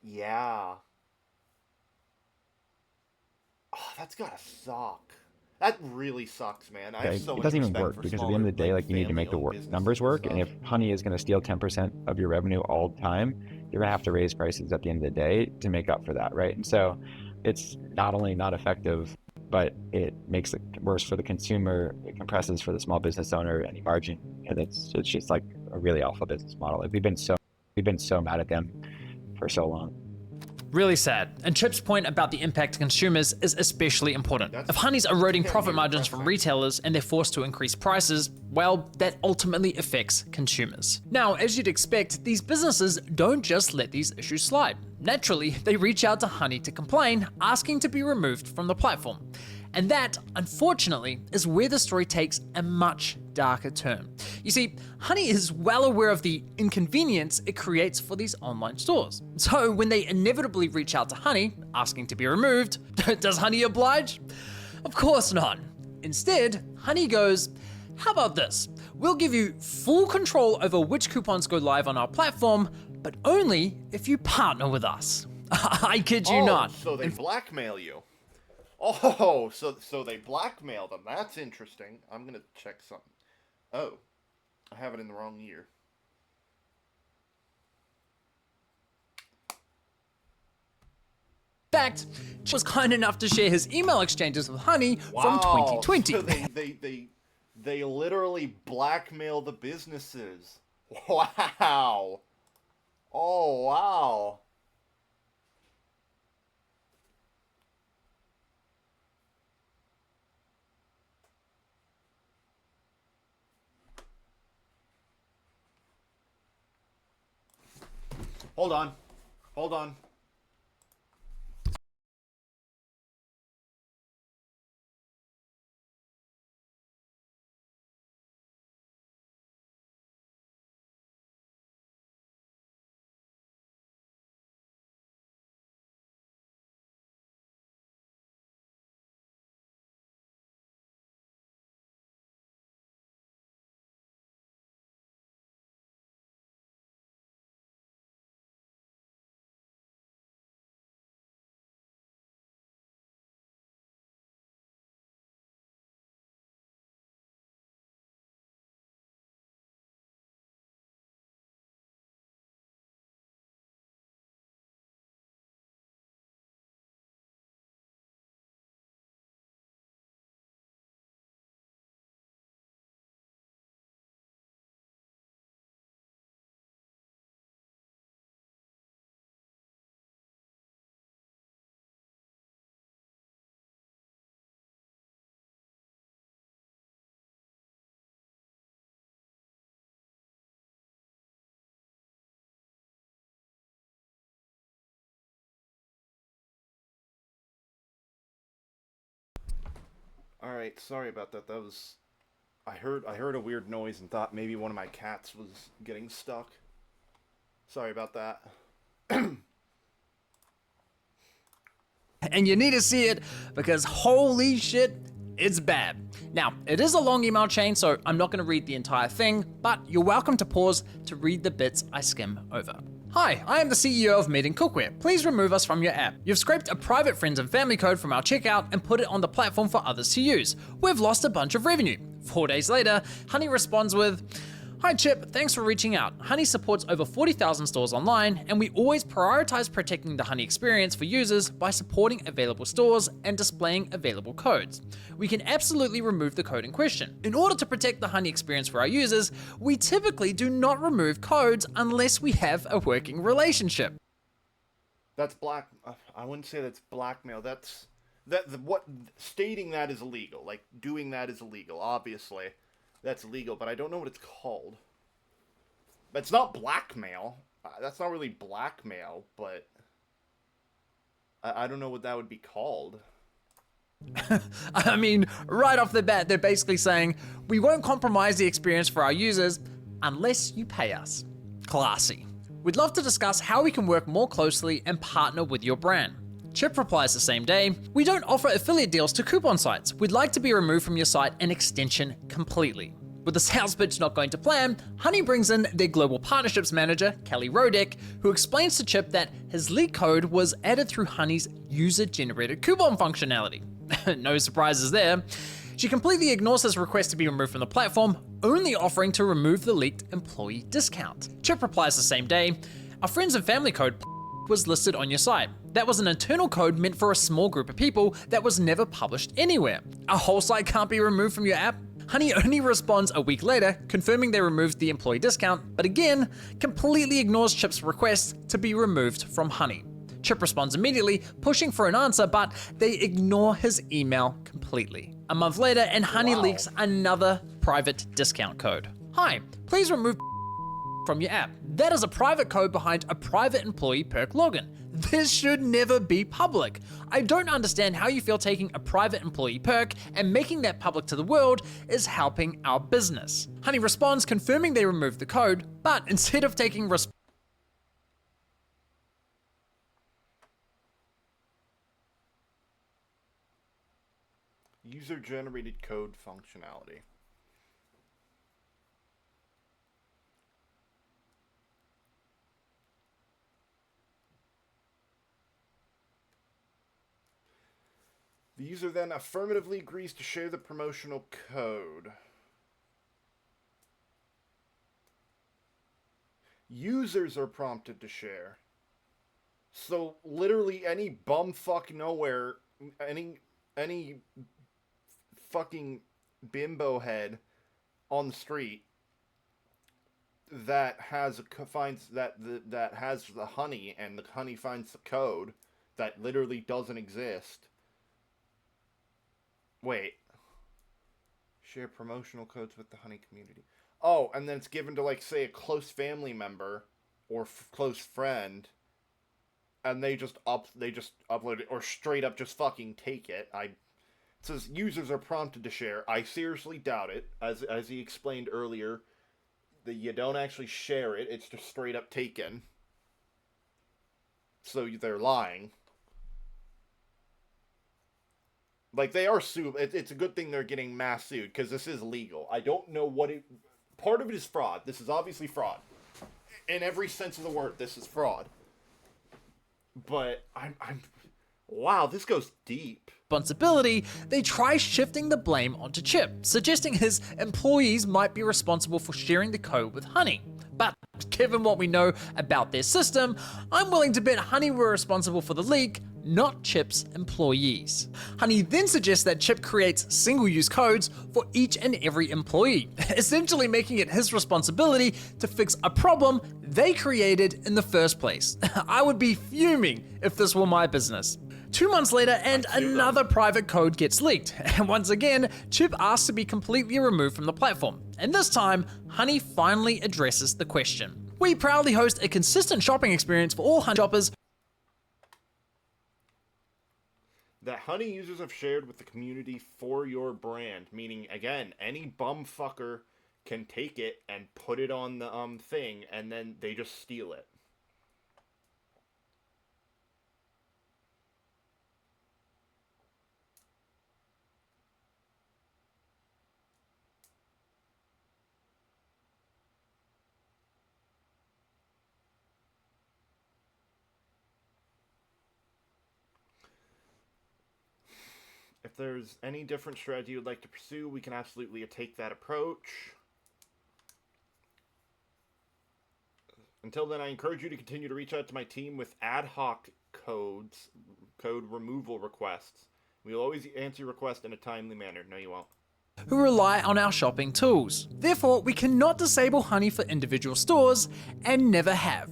yeah. Oh, that's gotta suck. That really sucks, man. I have so it much doesn't even respect work, for because at the end of the day, like you need to make the numbers work. And if Honey is going to steal 10% of your revenue all the time, you're going to have to raise prices at the end of the day to make up for that, right? And so it's not only not effective, but it makes it worse for the consumer. It compresses for the small business owner any margin, and it's just like a really awful business model. Like we've been so mad at them for so long. Really sad. And Chip's point about the impact to consumers is especially important. If Honey's eroding profit margins from retailers and they're forced to increase prices, well, that ultimately affects consumers. Now, as you'd expect, these businesses don't just let these issues slide. Naturally, they reach out to Honey to complain, asking to be removed from the platform. And that, unfortunately, is where the story takes a much darker turn. You see, Honey is well aware of the inconvenience it creates for these online stores. So when they inevitably reach out to Honey, asking to be removed, does Honey oblige? Of course not. Instead, Honey goes, how about this? We'll give you full control over which coupons go live on our platform, but only if you partner with us. I kid you not. So they blackmail you. Oh, so they blackmail them. That's interesting. I'm gonna check something. Oh, I have it in the wrong year. In fact, Chip was kind enough to share his email exchanges with Honey from 2020. So they literally blackmail the businesses. Wow. Oh, wow. Hold on. Hold on. All right, sorry about that. That was I heard a weird noise and thought maybe one of my cats was getting stuck. Sorry about that. And you need to see it because holy shit, it's bad. Now, it is a long email chain, so I'm not going to read the entire thing, but you're welcome to pause to read the bits I skim over. Hi, I am the CEO of Meeting Cookware. Please remove us from your app. You've scraped a private friends and family code from our checkout and put it on the platform for others to use. We've lost a bunch of revenue. 4 days later, Honey responds with, Hi Chip, thanks for reaching out. Honey supports over 40,000 stores online, and we always prioritize protecting the Honey experience for users by supporting available stores and displaying available codes. We can absolutely remove the code in question. In order to protect the Honey experience for our users, we typically do not remove codes unless we have a working relationship. That's I wouldn't say that's blackmail. Stating that is illegal. Like, doing that is illegal, obviously. That's illegal, but I don't know what it's called. But it's not blackmail. That's not really blackmail, but I don't know what that would be called. I mean, right off the bat, they're basically saying, we won't compromise the experience for our users unless you pay us. Classy. We'd love to discuss how we can work more closely and partner with your brand. Chip replies the same day, we don't offer affiliate deals to coupon sites. We'd like to be removed from your site and extension completely. With the sales pitch not going to plan, Honey brings in their global partnerships manager, Kelly Rodek, who explains to Chip that his leak code was added through Honey's user-generated coupon functionality. No surprises there. She completely ignores his request to be removed from the platform, only offering to remove the leaked employee discount. Chip replies the same day, our friends and family code was listed on your site. That was an internal code meant for a small group of people that was never published anywhere. Our whole site can't be removed from your app. Honey only responds a week later, confirming they removed the employee discount, but again, completely ignores Chip's request to be removed from Honey. Chip responds immediately, pushing for an answer, but they ignore his email completely. A month later, and Honey leaks another private discount code. Hi, please remove from your app. That is a private code behind a private employee perk login. This should never be public. I don't understand how you feel taking a private employee perk and making that public to the world is helping our business. Honey responds confirming they removed the code, but instead of taking user-generated code functionality. The user then affirmatively agrees to share the promotional code. Users are prompted to share. So literally any bumfuck nowhere, any fucking bimbo head on the street that has that has the Honey and the Honey finds the code that literally doesn't exist. Wait. Share promotional codes with the Honey community. Oh, and then it's given to, like, say, a close family member or close friend, and they just upload it, or straight up just fucking take it. It says users are prompted to share. I seriously doubt it, as he explained earlier, that you don't actually share it. It's just straight up taken. So they're lying. Like, they are sued. It's a good thing they're getting mass sued, because this is legal. I don't know what it... Part of it is fraud. This is obviously fraud. In every sense of the word, this is fraud. But I'm wow, this goes deep. Responsibility, they try shifting the blame onto Chip, suggesting his employees might be responsible for sharing the code with Honey. But given what we know about their system, I'm willing to bet Honey were responsible for the leak, not Chip's employees. Honey then suggests that Chip creates single-use codes for each and every employee, essentially making it his responsibility to fix a problem they created in the first place. I would be fuming if this were my business. 2 months later, and another private code gets leaked, and once again, Chip asks to be completely removed from the platform. And this time, Honey finally addresses the question. We proudly host a consistent shopping experience for all Honey shoppers. that Honey users have shared with the community for your brand. Meaning, again, any bumfucker can take it and put it on the thing, and then they just steal it. If there's any different strategy you would like to pursue, we can absolutely take that approach. Until then, I encourage you to continue to reach out to my team with ad hoc code removal requests. We will always answer your request in a timely manner. No, you won't. Who rely on our shopping tools. Therefore, we cannot disable Honey for individual stores and never have.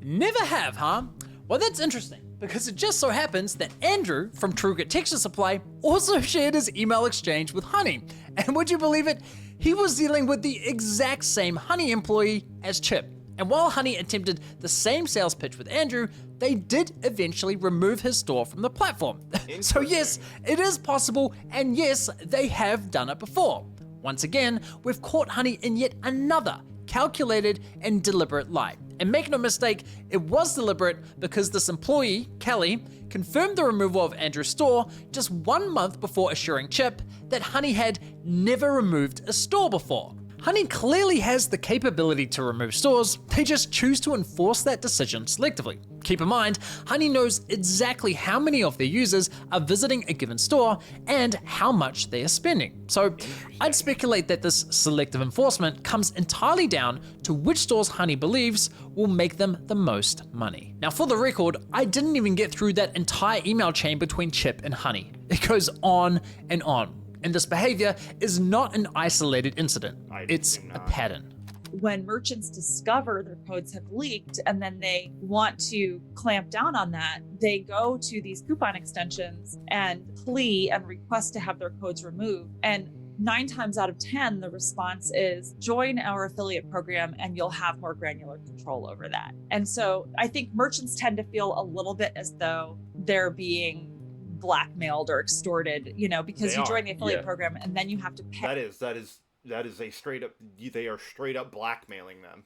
Never have, huh? Well, that's interesting, because it just so happens that Andrew from TrueGrit Texture Supply also shared his email exchange with Honey. And would you believe it? He was dealing with the exact same Honey employee as Chip. And while Honey attempted the same sales pitch with Andrew, they did eventually remove his store from the platform. So yes, it is possible, and yes, they have done it before. Once again, we've caught Honey in yet another calculated and deliberate lie. And make no mistake, it was deliberate, because this employee, Kelly, confirmed the removal of Andrew's store just 1 month before assuring Chip that Honey had never removed a store before. Honey clearly has the capability to remove stores, they just choose to enforce that decision selectively. Keep in mind, Honey knows exactly how many of their users are visiting a given store and how much they are spending. So I'd speculate that this selective enforcement comes entirely down to which stores Honey believes will make them the most money. Now, for the record, I didn't even get through that entire email chain between Chip and Honey. It goes on and on. And this behavior is not an isolated incident, it's a pattern. When merchants discover their codes have leaked and then they want to clamp down on that, they go to these coupon extensions and plea and request to have their codes removed. And 9 times out of 10, the response is join our affiliate program and you'll have more granular control over that. And so I think merchants tend to feel a little bit as though they're being blackmailed or extorted, because you join the affiliate program and then you have to pay. That is a straight up, they are straight up blackmailing them.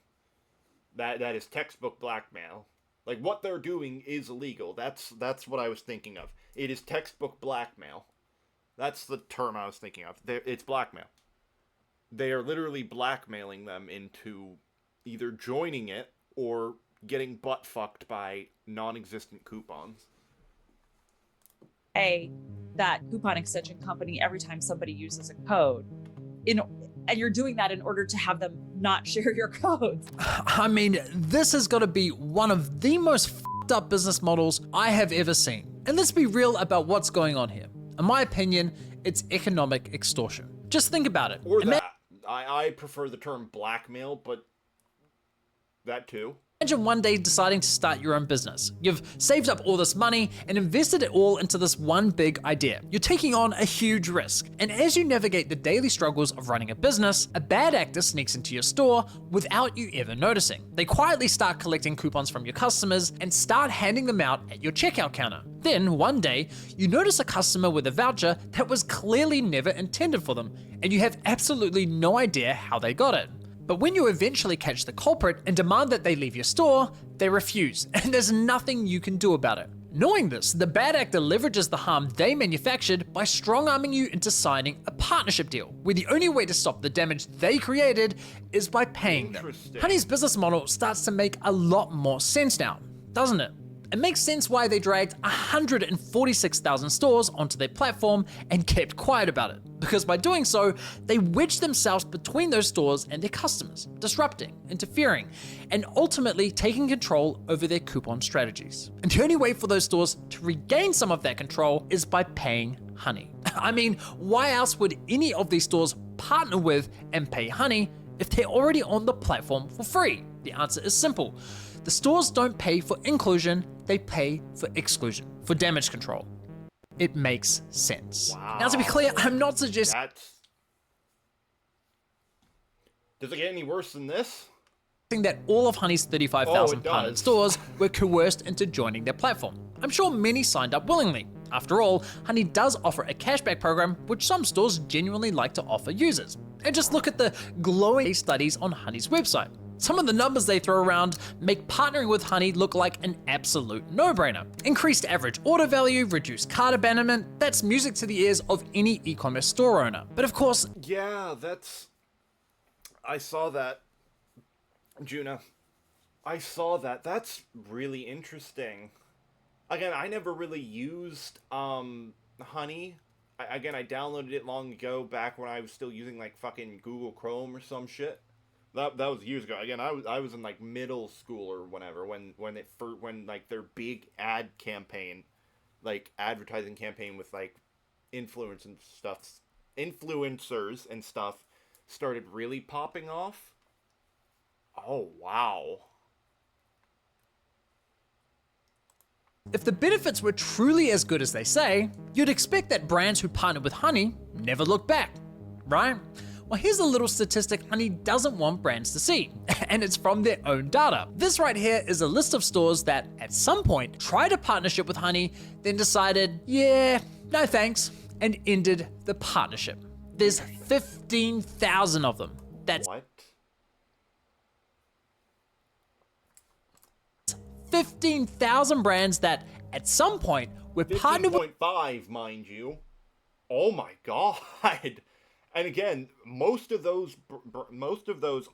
That is textbook blackmail. Like, what they're doing is illegal. That's what I was thinking of. It is textbook blackmail. That's the term I was thinking of. It's blackmail. They are literally blackmailing them into either joining it or getting butt fucked by non-existent coupons. That coupon extension company every time somebody uses a code, and you're doing that in order to have them not share your codes. I mean, this has got to be one of the most f***ed up business models I have ever seen. And let's be real about what's going on here. In my opinion, it's economic extortion. Just think about it. Or that. I prefer the term blackmail, but that too. Imagine one day deciding to start your own business. You've saved up all this money and invested it all into this one big idea. You're taking on a huge risk. And as you navigate the daily struggles of running a business, a bad actor sneaks into your store without you ever noticing. They quietly start collecting coupons from your customers and start handing them out at your checkout counter. Then one day, you notice a customer with a voucher that was clearly never intended for them, and you have absolutely no idea how they got it. But when you eventually catch the culprit and demand that they leave your store, they refuse, and there's nothing you can do about it. Knowing this, the bad actor leverages the harm they manufactured by strong-arming you into signing a partnership deal, where the only way to stop the damage they created is by paying them. Honey's business model starts to make a lot more sense now, doesn't it? It makes sense why they dragged 146,000 stores onto their platform and kept quiet about it. Because by doing so, they wedged themselves between those stores and their customers, disrupting, interfering, and ultimately taking control over their coupon strategies. And the only way for those stores to regain some of that control is by paying Honey. I mean, why else would any of these stores partner with and pay Honey if they're already on the platform for free? The answer is simple. The stores don't pay for inclusion, they pay for exclusion, for damage control. It makes sense. Wow. Now, to be clear, I'm not suggesting Does it get any worse than this? that all of Honey's 35,000 partnered stores were coerced into joining their platform. I'm sure many signed up willingly. After all, Honey does offer a cashback program which some stores genuinely like to offer users. And just look at the glowing case studies on Honey's website. Some of the numbers they throw around make partnering with Honey look like an absolute no-brainer. Increased average order value, reduced cart abandonment, that's music to the ears of any e-commerce store owner. But of course... Yeah, I saw that, Juna. I saw that. That's really interesting. Again, I never really used Honey. I downloaded it long ago, back when I was still using like fucking Google Chrome or some shit. That was years ago. Again, I was in like middle school or whenever when like their big ad campaign, like advertising campaign with like influencers and stuff started really popping off. Oh wow. If the benefits were truly as good as they say, you'd expect that brands who partner with Honey never look back, right? Well, here's a little statistic Honey doesn't want brands to see, and it's from their own data. This right here is a list of stores that, at some point, tried a partnership with Honey, then decided, yeah, no thanks, and ended the partnership. There's 15,000 of them. That's what? 15,000 brands that, at some point, were partnered with... 15.5, mind you. Oh my god. And again, most of those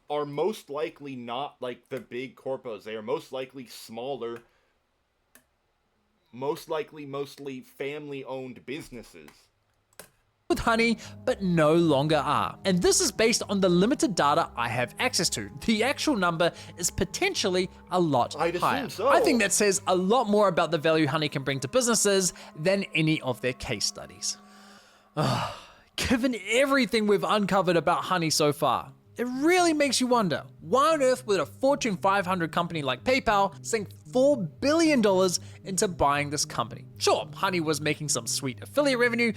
are most likely not like the big corpos. They are most likely smaller, mostly family-owned businesses. With Honey, but no longer are. And this is based on the limited data I have access to. The actual number is potentially a lot higher. So. I think that says a lot more about the value Honey can bring to businesses than any of their case studies. Given everything we've uncovered about Honey so far, it really makes you wonder, why on earth would a Fortune 500 company like PayPal sink $4 billion into buying this company? Sure, Honey was making some sweet affiliate revenue,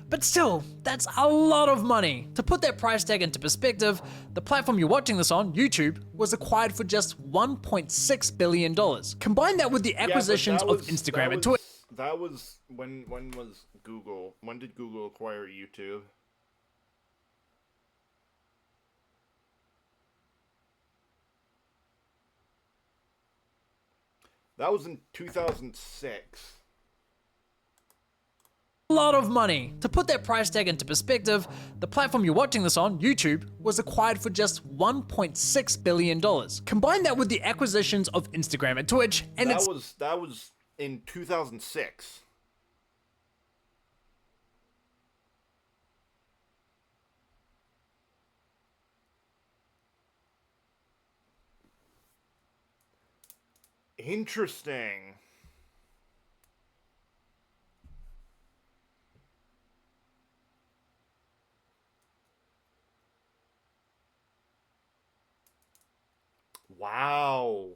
but still, that's a lot of money. To put that price tag into perspective, the platform you're watching this on, YouTube, was acquired for just $1.6 billion. Combine that with the acquisitions of Instagram and Twitter. That was, when was Google, when did Google acquire YouTube? That was in 2006. A lot of money. To put that price tag into perspective, the platform you're watching this on, YouTube, was acquired for just $1.6 billion. Combine that with the acquisitions of Instagram and Twitch, and that was in 2006. Interesting. Wow.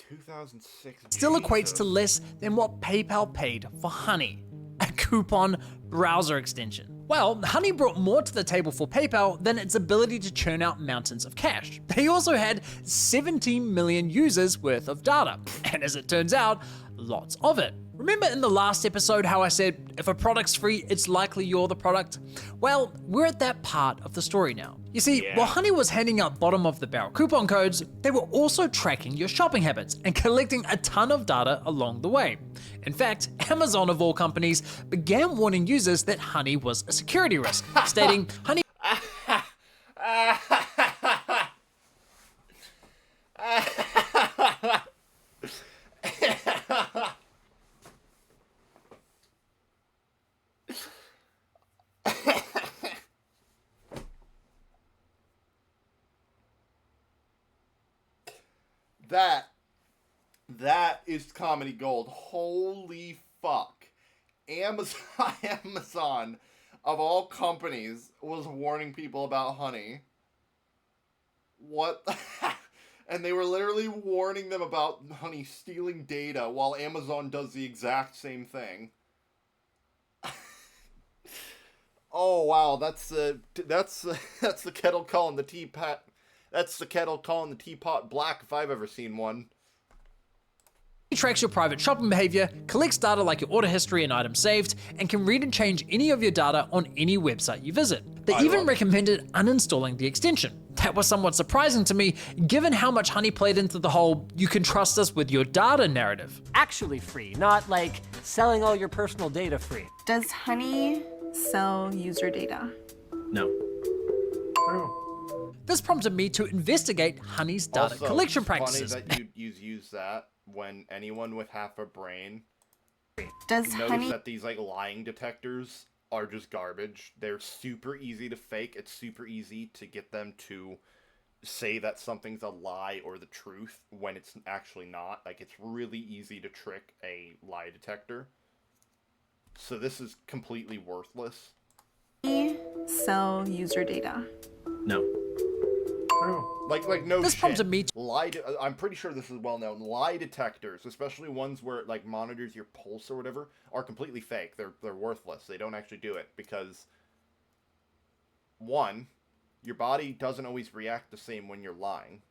2006. Still equates to less than what PayPal paid for Honey, a coupon browser extension. Well, Honey brought more to the table for PayPal than its ability to churn out mountains of cash. They also had 17 million users worth of data, and as it turns out, lots of it. Remember in the last episode how I said, if a product's free, it's likely you're the product? Well, we're at that part of the story now. You see, while Honey was handing out bottom of the barrel coupon codes, they were also tracking your shopping habits and collecting a ton of data along the way. In fact, Amazon of all companies began warning users that Honey was a security risk, stating, Honey That is comedy gold. Holy fuck. Amazon, of all companies, was warning people about Honey. What? And they were literally warning them about Honey stealing data while Amazon does the exact same thing. Oh wow, that's the kettle calling the teapot. That's the kettle calling the teapot black if I've ever seen one. It tracks your private shopping behavior, collects data like your order history and items saved, and can read and change any of your data on any website you visit. They even recommended uninstalling the extension. That was somewhat surprising to me, given how much Honey played into the whole "you can trust us with your data" narrative. Actually free, not like selling all your personal data free. Does Honey sell user data? No. This prompted me to investigate Honey's data Also, collection it's practices. funny that you use that when anyone with half a brain Does knows Honey that these like lying detectors are just garbage. They're super easy to fake. It's super easy to get them to say that something's a lie or the truth when it's actually not. Like, it's really easy to trick a lie detector. So this is completely worthless. sell user data? No. Like no This shit. prompted me I'm pretty sure this is well known. Lie detectors, especially ones where it like monitors your pulse or whatever, are completely fake. They're worthless. They don't actually do it because one, your body doesn't always react the same when you're lying.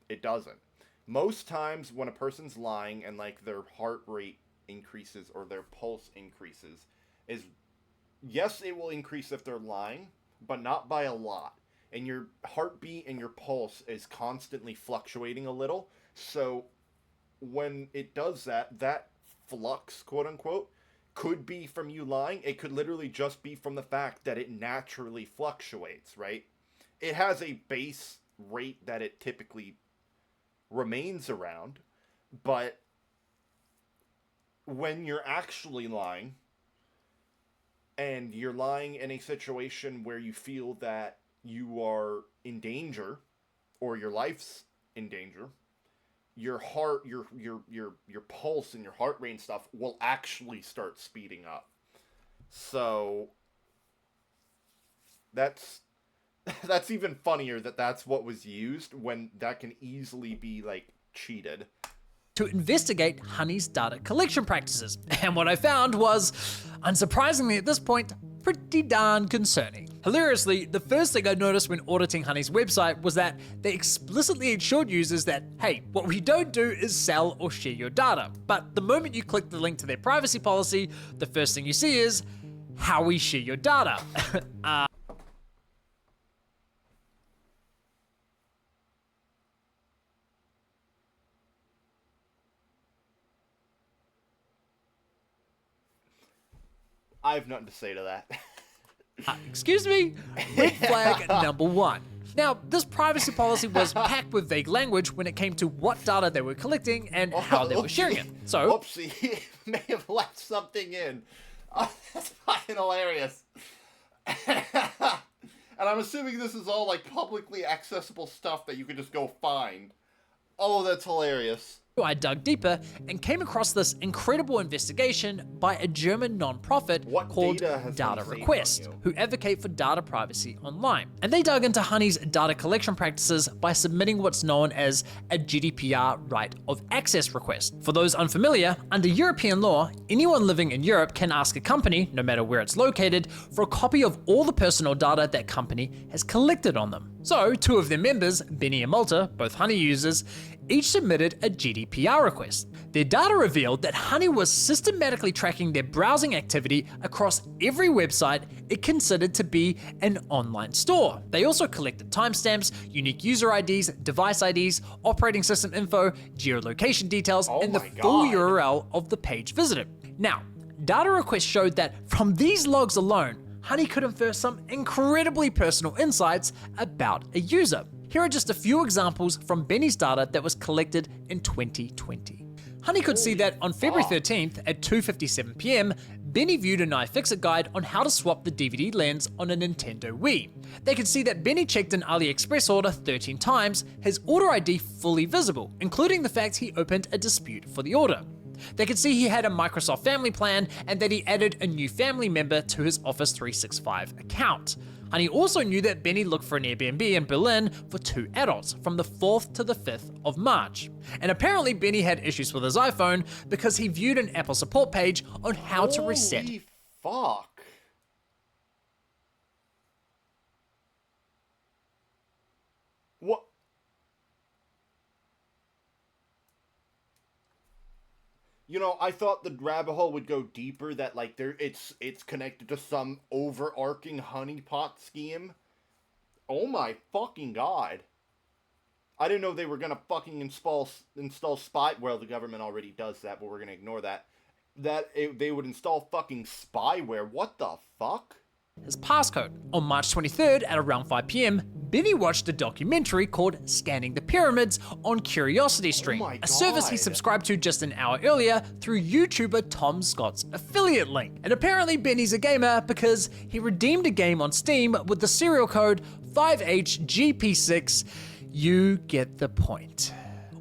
It doesn't. Most times when a person's lying and like their heart rate increases or their pulse increases, is yes, it will increase if they're lying, but not by a lot. And your heartbeat and your pulse is constantly fluctuating a little. So when it does that, that flux, quote unquote, could be from you lying. It could literally just be from the fact that it naturally fluctuates, right? It has a base rate that it typically remains around, but when you're actually lying, and you're lying in a situation where you feel that you are in danger, or your life's in danger, your heart, your pulse and your heart rate and stuff will actually start speeding up. So that's even funnier that that's what was used when that can easily be like cheated. To investigate Honey's data collection practices. And what I found was, unsurprisingly at this point, pretty darn concerning. Hilariously, the first thing I noticed when auditing Honey's website was that they explicitly assured users that, hey, what we don't do is sell or share your data. But the moment you click the link to their privacy policy, the first thing you see is how we share your data. I have nothing to say to that. Excuse me? Red flag number one. Now, this privacy policy was packed with vague language when it came to what data they were collecting and how they were sharing it. So, Oopsie, may have left something in. Oh, that's fucking hilarious. And I'm assuming this is all like publicly accessible stuff that you can just go find. Oh, that's hilarious. I dug deeper and came across this incredible investigation by a German non-profit called Data Request, who advocate for data privacy online. And they dug into Honey's data collection practices by submitting what's known as a GDPR right of access request. For those unfamiliar, under European law, anyone living in Europe can ask a company, no matter where it's located, for a copy of all the personal data that company has collected on them. So, two of their members, Benny and Malta, both Honey users, each submitted a GDPR request. Their data revealed that Honey was systematically tracking their browsing activity across every website it considered to be an online store. They also collected timestamps, unique user IDs, device IDs, operating system info, geolocation details, and the full URL of the page visited. Now, Data Request showed that from these logs alone, Honey could infer some incredibly personal insights about a user. Here are just a few examples from Benny's data that was collected in 2020. Honey could see that on February 13th at 2:57 PM, Benny viewed an iFixit guide on how to swap the DVD lens on a Nintendo Wii. They could see that Benny checked an AliExpress order 13 times, his order ID fully visible, including the fact he opened a dispute for the order. They could see he had a Microsoft family plan and that he added a new family member to his Office 365 account. Honey also knew that Benny looked for an Airbnb in Berlin for 2 adults from the 4th to the 5th of March. And apparently Benny had issues with his iPhone because he viewed an Apple support page on how to reset. Holy fuck. What? You know, I thought the rabbit hole would go deeper, that like it's connected to some overarching honeypot scheme. Oh my fucking god. I didn't know they were gonna fucking install spy. Well, the government already does that, but we're gonna ignore that. They would install fucking spyware. What the fuck? His passcode. On March 23rd at around 5 p.m., Benny watched a documentary called Scanning the Pyramids on CuriosityStream, a service he subscribed to just an hour earlier through YouTuber Tom Scott's affiliate link. And apparently Benny's a gamer because he redeemed a game on Steam with the serial code 5HGP6. You get the point.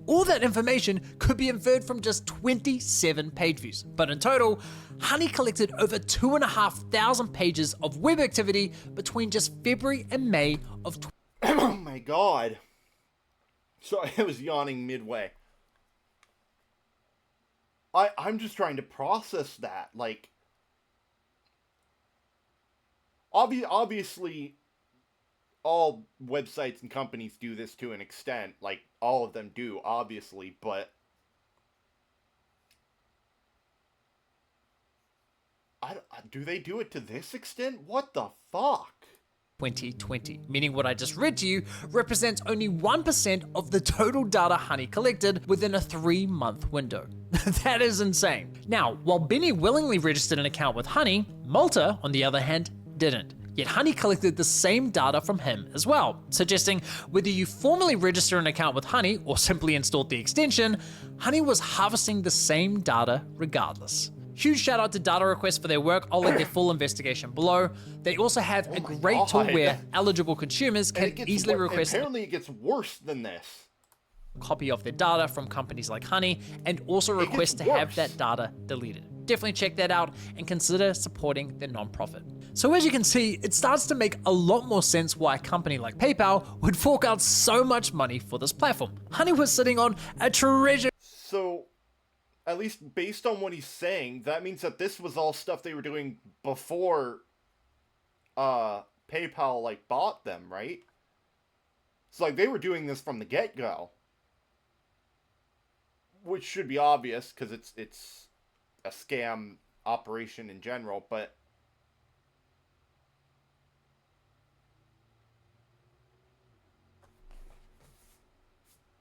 All that information could be inferred from just 27 page views, but in total, Honey collected over 2,500 pages of web activity between just February and May of Oh my god. Sorry, I was yawning midway. I'm just trying to process that. Like, obviously, all websites and companies do this to an extent. Like, all of them do, obviously, but do they do it to this extent? What the fuck? 2020, meaning what I just read to you represents only 1% of the total data Honey collected within a 3-month window. That is insane. Now, while Benny willingly registered an account with Honey, Malta, on the other hand, didn't. Yet Honey collected the same data from him as well, suggesting whether you formally register an account with Honey or simply installed the extension, Honey was harvesting the same data regardless. Huge shout out to Data Request for their work. I'll link their full investigation below. They also have a great tool where eligible consumers can easily request. Apparently it gets worse than this. A copy of their data from companies like Honey and also request to have that data deleted. Definitely check that out and consider supporting their nonprofit. So as you can see, it starts to make a lot more sense why a company like PayPal would fork out so much money for this platform. Honey was sitting on a treasure. So, at least based on what he's saying, that means that this was all stuff they were doing before PayPal like bought them, right? So like they were doing this from the get-go. Which should be obvious because it's a scam operation in general, but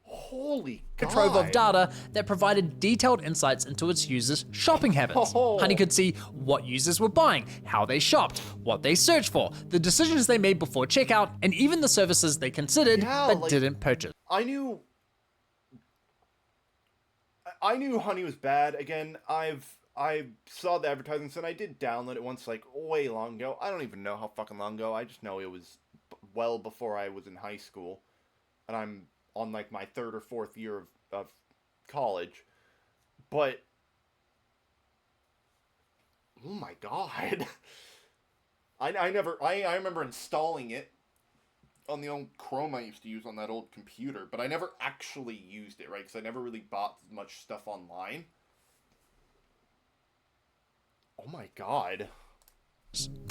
holy God. Trove of data that provided detailed insights into its users' shopping habits. Honey could see what users were buying, how they shopped, what they searched for, the decisions they made before checkout, and even the services they considered but didn't purchase. I knew Honey was bad. Again, I saw the advertisements and I did download it once, like way long ago. I don't even know how fucking long ago. I just know it was well before I was in high school, and I'm on like my 3rd or 4th year of college. But oh my God, I remember installing it on the old Chrome I used to use on that old computer, but I never actually used it, right? Because I never really bought much stuff online. Oh my God.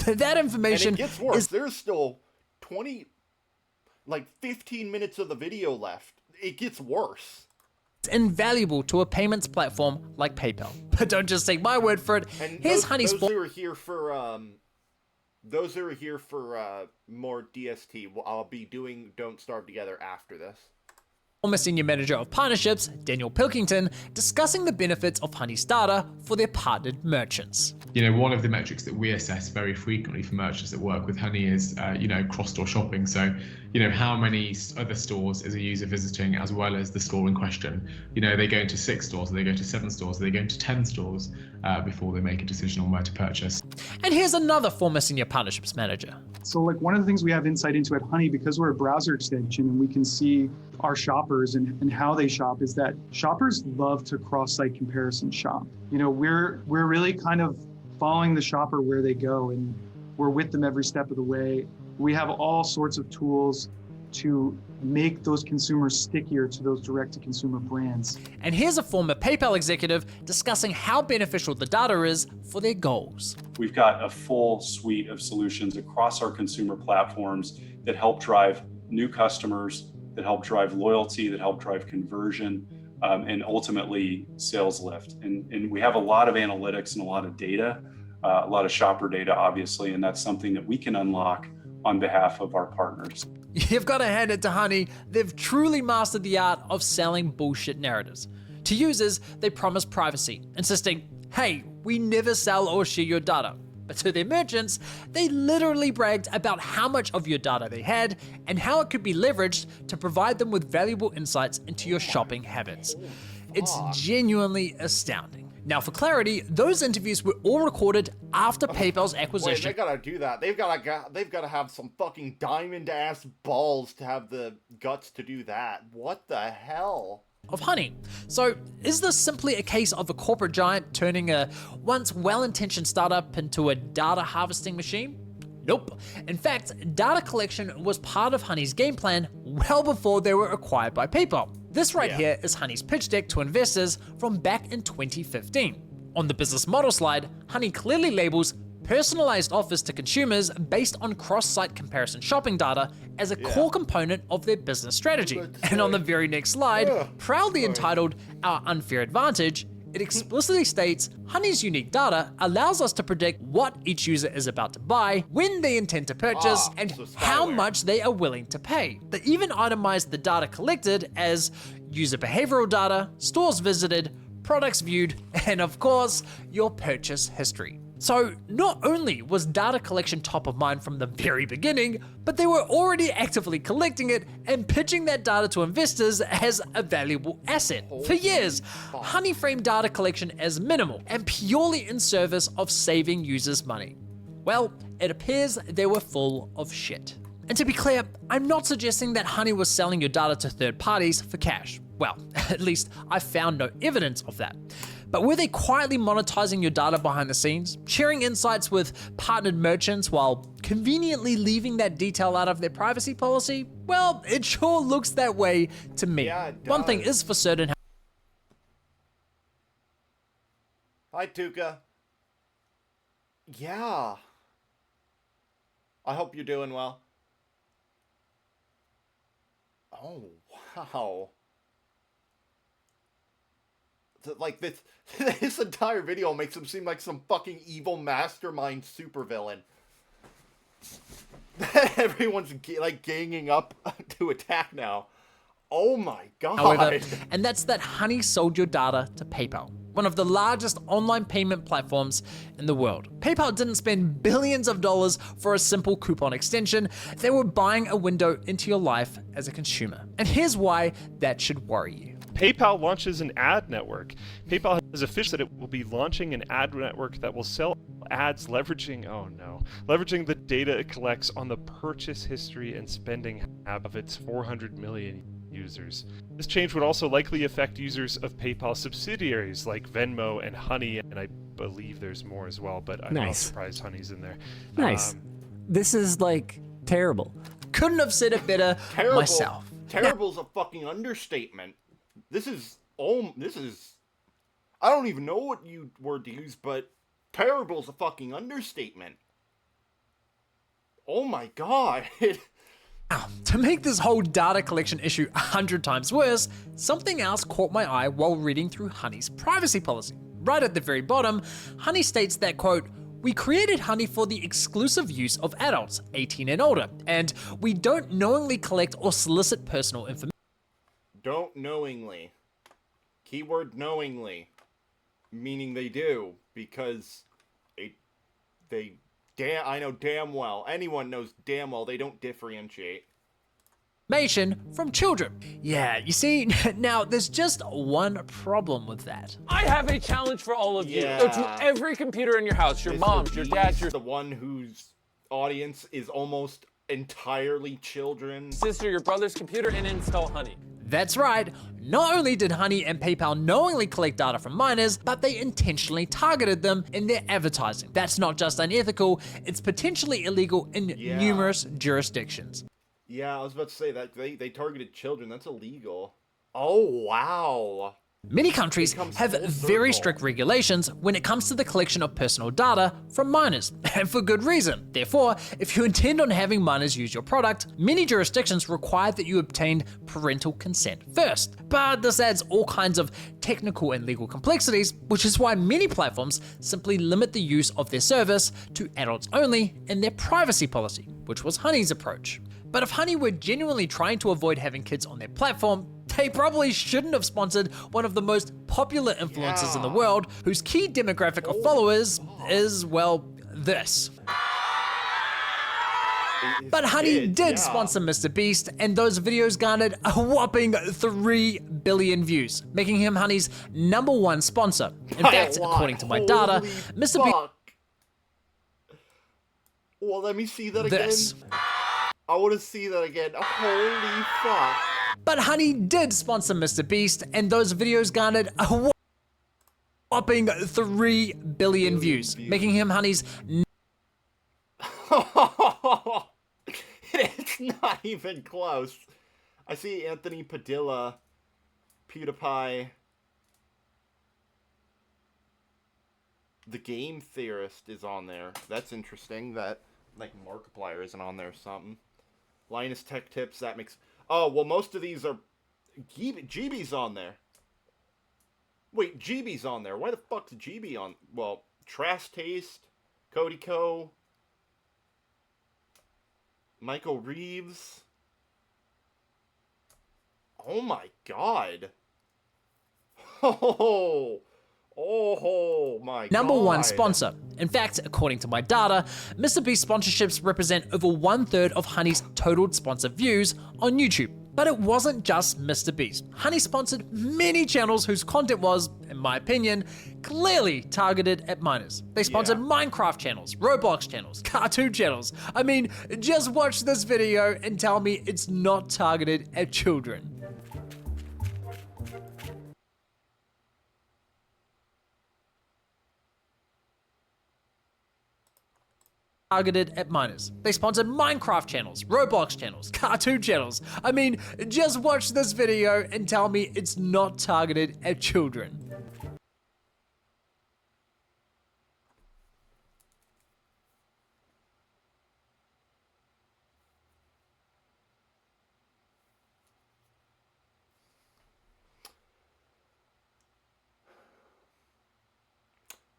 That information and it gets worse. There's still 15 minutes of the video left. It gets worse. It's invaluable to a payments platform like PayPal. But don't just take my word for it. And here's Honey's. Those who are here for more DST, I'll be doing Don't Starve Together after this. Former Senior Manager of Partnerships, Daniel Pilkington, discussing the benefits of Honey's data for their partnered merchants. You know, one of the metrics that we assess very frequently for merchants that work with Honey is, cross-store shopping. So, how many other stores is a user visiting as well as the store in question? Are they going to 6 stores? Are they going to 7 stores? Are they going to 10 stores before they make a decision on where to purchase? And here's another former Senior Partnerships Manager. So one of the things we have insight into at Honey, because we're a browser extension and we can see our shoppers and how they shop, is that shoppers love to cross-site comparison shop. We're really kind of following the shopper where they go, and we're with them every step of the way. We have all sorts of tools to make those consumers stickier to those direct-to-consumer brands. And here's a former PayPal executive discussing how beneficial the data is for their goals. We've got a full suite of solutions across our consumer platforms that help drive new customers, that help drive loyalty, that help drive conversion. and ultimately sales lift. And we have a lot of analytics and a lot of data, a lot of shopper data, obviously, and that's something that we can unlock on behalf of our partners. You've got to hand it to Honey. They've truly mastered the art of selling bullshit narratives. To users, they promise privacy, insisting, hey, we never sell or share your data. But to their merchants, they literally bragged about how much of your data they had and how it could be leveraged to provide them with valuable insights into your shopping habits. It's genuinely astounding. Now, for clarity, those interviews were all recorded after PayPal's acquisition. Wait, they gotta do that. They've gotta have some fucking diamond ass balls to have the guts to do that. What the hell? Of Honey. So is this simply a case of a corporate giant turning a once well-intentioned startup into a data harvesting machine? Nope. In fact, data collection was part of Honey's game plan well before they were acquired by PayPal. This right here is Honey's pitch deck to investors from back in 2015. On the business model slide, Honey clearly labels personalized offers to consumers based on cross-site comparison shopping data as a core component of their business strategy. And on the very next slide, proudly entitled Our Unfair Advantage, it explicitly states Honey's unique data allows us to predict what each user is about to buy, when they intend to purchase, and how much they are willing to pay. They even itemized the data collected as user behavioral data, stores visited, products viewed, and of course, your purchase history. So not only was data collection top of mind from the very beginning, but they were already actively collecting it and pitching that data to investors as a valuable asset. For years, Honey framed data collection as minimal and purely in service of saving users money. Well, it appears they were full of shit. And to be clear, I'm not suggesting that Honey was selling your data to third parties for cash. Well, at least I found no evidence of that. But were they quietly monetizing your data behind the scenes, sharing insights with partnered merchants while conveniently leaving that detail out of their privacy policy? Well, it sure looks that way to me. Yeah, it does. One thing is for certain. Hi, Tuka. Yeah. I hope you're doing well. Oh, wow. Like, this entire video makes him seem like some fucking evil mastermind supervillain. Everyone's like ganging up to attack now. Oh my god. However, and that's that Honey sold your data to PayPal, one of the largest online payment platforms in the world. PayPal didn't spend billions of dollars for a simple coupon extension. They were buying a window into your life as a consumer. And here's why that should worry you. PayPal launches an ad network. PayPal has officially said it will be launching an ad network that will sell ads leveraging the data it collects on the purchase history and spending of its 400 million users. This change would also likely affect users of PayPal subsidiaries like Venmo and Honey, and I believe there's more as well, but I'm not surprised Honey's in there. Nice. This is like terrible. Couldn't have said it better myself. Terrible's a fucking understatement. This is, I don't even know what word to use, but terrible's a fucking understatement. Oh my god. Now, to make this whole data collection issue 100 times worse, something else caught my eye while reading through Honey's privacy policy. Right at the very bottom, Honey states that, quote, "We created Honey for the exclusive use of adults 18 and older, and we don't knowingly collect or solicit personal information." Don't knowingly. Keyword knowingly. Meaning they do, because I know damn well, anyone knows damn well they don't differentiate. From children. Yeah, you see, now there's just one problem with that. I have a challenge for all of you. Go to every computer in your house, your mom's, your dad's, your... The one whose audience is almost entirely children. Sister, your brother's computer, and install Honey. That's right. Not only did Honey and PayPal knowingly collect data from minors, but they intentionally targeted them in their advertising. That's not just unethical, it's potentially illegal in numerous jurisdictions. Yeah, I was about to say that they targeted children. That's illegal. Oh, wow. Many countries have very strict regulations when it comes to the collection of personal data from minors, and for good reason. Therefore, if you intend on having minors use your product, many jurisdictions require that you obtain parental consent first. But this adds all kinds of technical and legal complexities, which is why many platforms simply limit the use of their service to adults only in their privacy policy, which was Honey's approach. But if Honey were genuinely trying to avoid having kids on their platform, they probably shouldn't have sponsored one of the most popular influencers in the world, whose key demographic of followers is, well, this. But Honey did sponsor Mr. Beast, and those videos garnered a whopping 3 billion views, making him Honey's #1 sponsor. In fact, according to my data, Mr. Beast... Well, let me see that again. I want to see that again. Holy fuck. But Honey did sponsor Mr. Beast, and those videos garnered a whopping 3 billion views, making him Honey's... It's not even close. I see Anthony Padilla, PewDiePie, the Game Theorist is on there. That's interesting that, like, Markiplier isn't on there or something. Linus Tech Tips, that makes... Oh, well, most of these are... GB's on there. Wait, GB's on there. Why the fuck's GB on... Well, Trash Taste, Cody Co, Michael Reeves. Oh my god. Oh my god. #1 sponsor. In fact, according to my data, Mr. Beast sponsorships represent over 1/3 of Honey's total sponsored views on YouTube. But it wasn't just Mr. Beast. Honey sponsored many channels whose content was, in my opinion, clearly targeted at minors. They sponsored Minecraft channels, Roblox channels, cartoon channels. I mean, just watch this video and tell me it's not targeted at children. Targeted at minors. They sponsored Minecraft channels, Roblox channels, cartoon channels. I mean, just watch this video and tell me it's not targeted at children.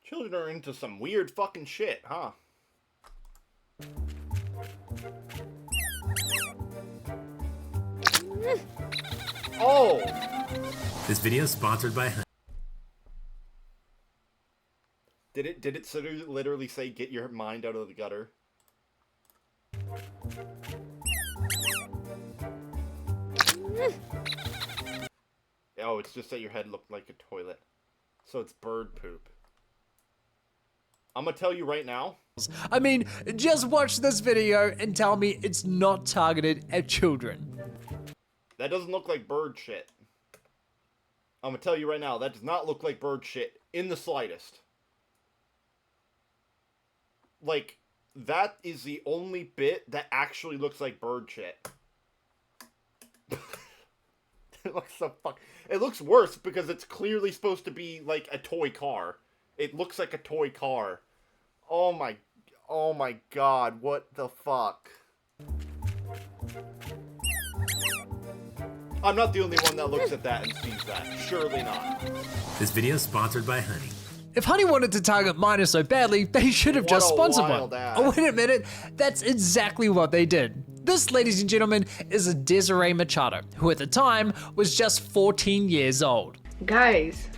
Children are into some weird fucking shit, huh? Oh! This video is sponsored by Honey. Did it sort of literally say get your mind out of the gutter? Oh, it's just that your head looked like a toilet. So it's bird poop. I'm gonna tell you right now. I mean, just watch this video and tell me it's not targeted at children. That doesn't look like bird shit. I'm gonna tell you right now, that does not look like bird shit in the slightest. Like, that is the only bit that actually looks like bird shit. It looks so It looks worse because it's clearly supposed to be like a toy car. It looks like a toy car. Oh my god, what the fuck? I'm not the only one that looks at that and sees that. Surely not. This video is sponsored by Honey. If Honey wanted to target minors so badly, they should have just sponsored one. Oh, wait a minute. That's exactly what they did. This, ladies and gentlemen, is Desiree Machado, who at the time was just 14 years old. Guys,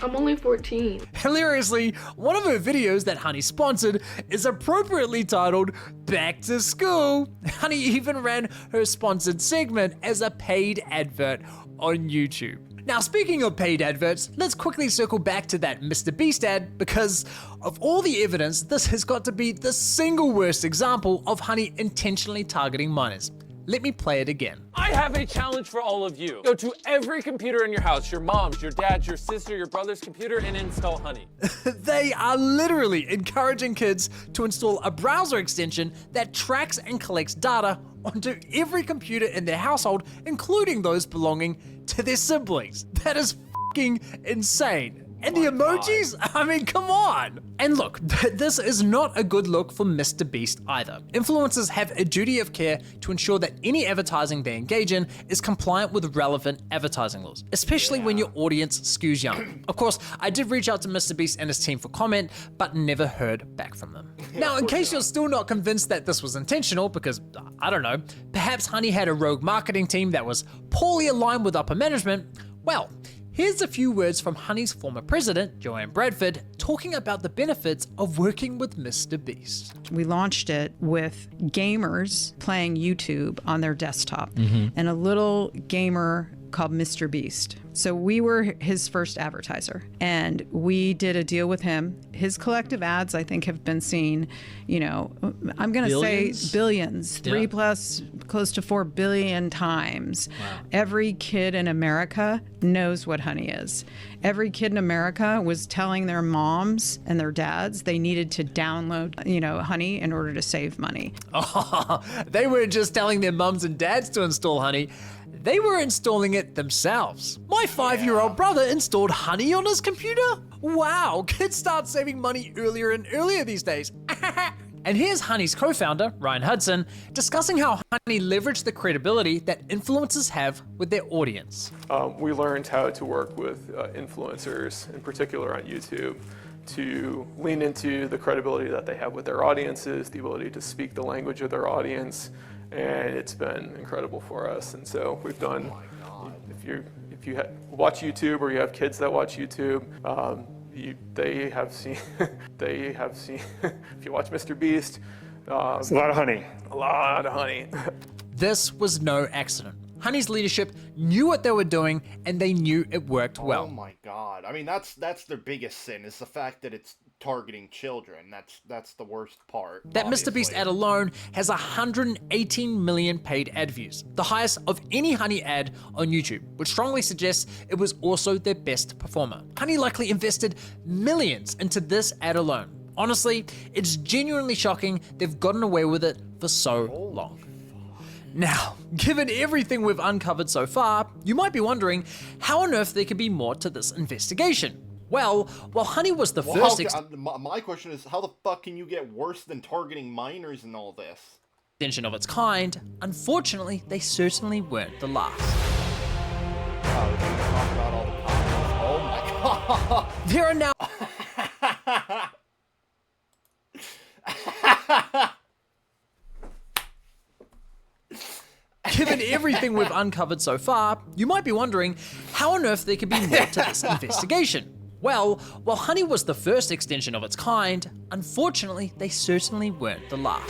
I'm only 14. Hilariously, one of her videos that Honey sponsored is appropriately titled Back to School. Honey even ran her sponsored segment as a paid advert on YouTube. Now, speaking of paid adverts, let's quickly circle back to that Mr. Beast ad, because of all the evidence, this has got to be the single worst example of Honey intentionally targeting minors. Let me play it again. I have a challenge for all of you. Go to every computer in your house, your mom's, your dad's, your sister, your brother's computer, and install Honey. They are literally encouraging kids to install a browser extension that tracks and collects data onto every computer in their household, including those belonging to their siblings. That is fucking insane. And the emojis? I mean, come on. And look, this is not a good look for Mr. Beast either. Influencers have a duty of care to ensure that any advertising they engage in is compliant with relevant advertising laws, especially when your audience skews young. Of course, I did reach out to Mr. Beast and his team for comment, but never heard back from them. Now, in case you're still not convinced that this was intentional, because, I don't know, perhaps Honey had a rogue marketing team that was poorly aligned with upper management, well, here's a few words from Honey's former president, Joanne Bradford, talking about the benefits of working with Mr. Beast. We launched it with gamers playing YouTube on their desktop and a little gamer called Mr. Beast. So we were his first advertiser and we did a deal with him. His collective ads, I think, have been seen, you know, I'm going to say billions, 3+ close to 4 billion times. Wow. Every kid in America knows what Honey is. Every kid in America was telling their moms and their dads they needed to download, you know, Honey in order to save money. Oh, they weren't just telling their mums and dads to install Honey. They were installing it themselves. My 5-year-old brother installed Honey on his computer. Wow, kids start saving money earlier and earlier these days. And here's Honey's co-founder, Ryan Hudson, discussing how Honey leveraged the credibility that influencers have with their audience. We learned how to work with influencers, in particular on YouTube, to lean into the credibility that they have with their audiences, the ability to speak the language of their audience, and it's been incredible for us. And so we've done, if you watch YouTube or you have kids that watch YouTube, they have seen, if you watch Mr. Beast, it's a lot of honey. A lot of honey. This was no accident. Honey's leadership knew what they were doing and they knew it worked well. Oh my God. I mean, that's their biggest sin, is the fact that it's targeting children. That's the worst part. That Mr. Beast ad alone has 118 million paid ad views, the highest of any Honey ad on YouTube, which strongly suggests it was also their best performer. Honey likely invested millions into this ad alone. Honestly, it's genuinely shocking they've gotten away with it for so long. Now, given everything we've uncovered so far, you might be wondering how on earth there could be more to this investigation. Well, while Honey was the first... my question is, how the fuck can you get worse than targeting minors and all this? ...extension of its kind, unfortunately, they certainly weren't the last. Oh my God. There are now... Given everything we've uncovered so far, you might be wondering how on earth there could be more to this investigation. Well, while Honey was the first extension of its kind, unfortunately, they certainly weren't the last.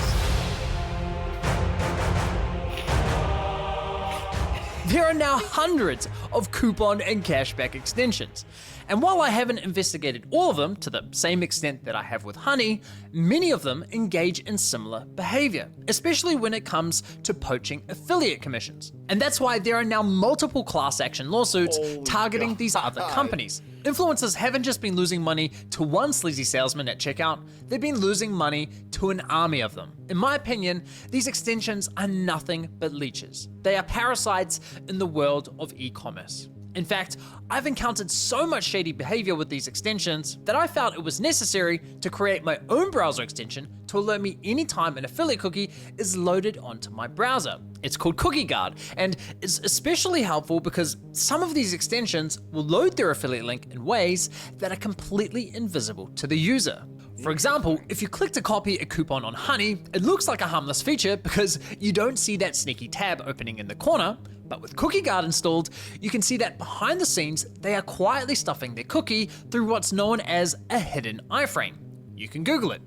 There are now hundreds of coupon and cashback extensions. And while I haven't investigated all of them to the same extent that I have with Honey, many of them engage in similar behavior, especially when it comes to poaching affiliate commissions. And that's why there are now multiple class action lawsuits targeting these other companies. Influencers haven't just been losing money to one sleazy salesman at checkout, they've been losing money to an army of them. In my opinion, these extensions are nothing but leeches. They are parasites in the world of e-commerce. In fact, I've encountered so much shady behavior with these extensions that I felt it was necessary to create my own browser extension to alert me anytime an affiliate cookie is loaded onto my browser. It's called Cookie Guard, and it's especially helpful because some of these extensions will load their affiliate link in ways that are completely invisible to the user. For example, if you click to copy a coupon on Honey, it looks like a harmless feature because you don't see that sneaky tab opening in the corner, but with Cookie Guard installed, you can see that behind the scenes, they are quietly stuffing their cookie through what's known as a hidden iframe. You can Google it.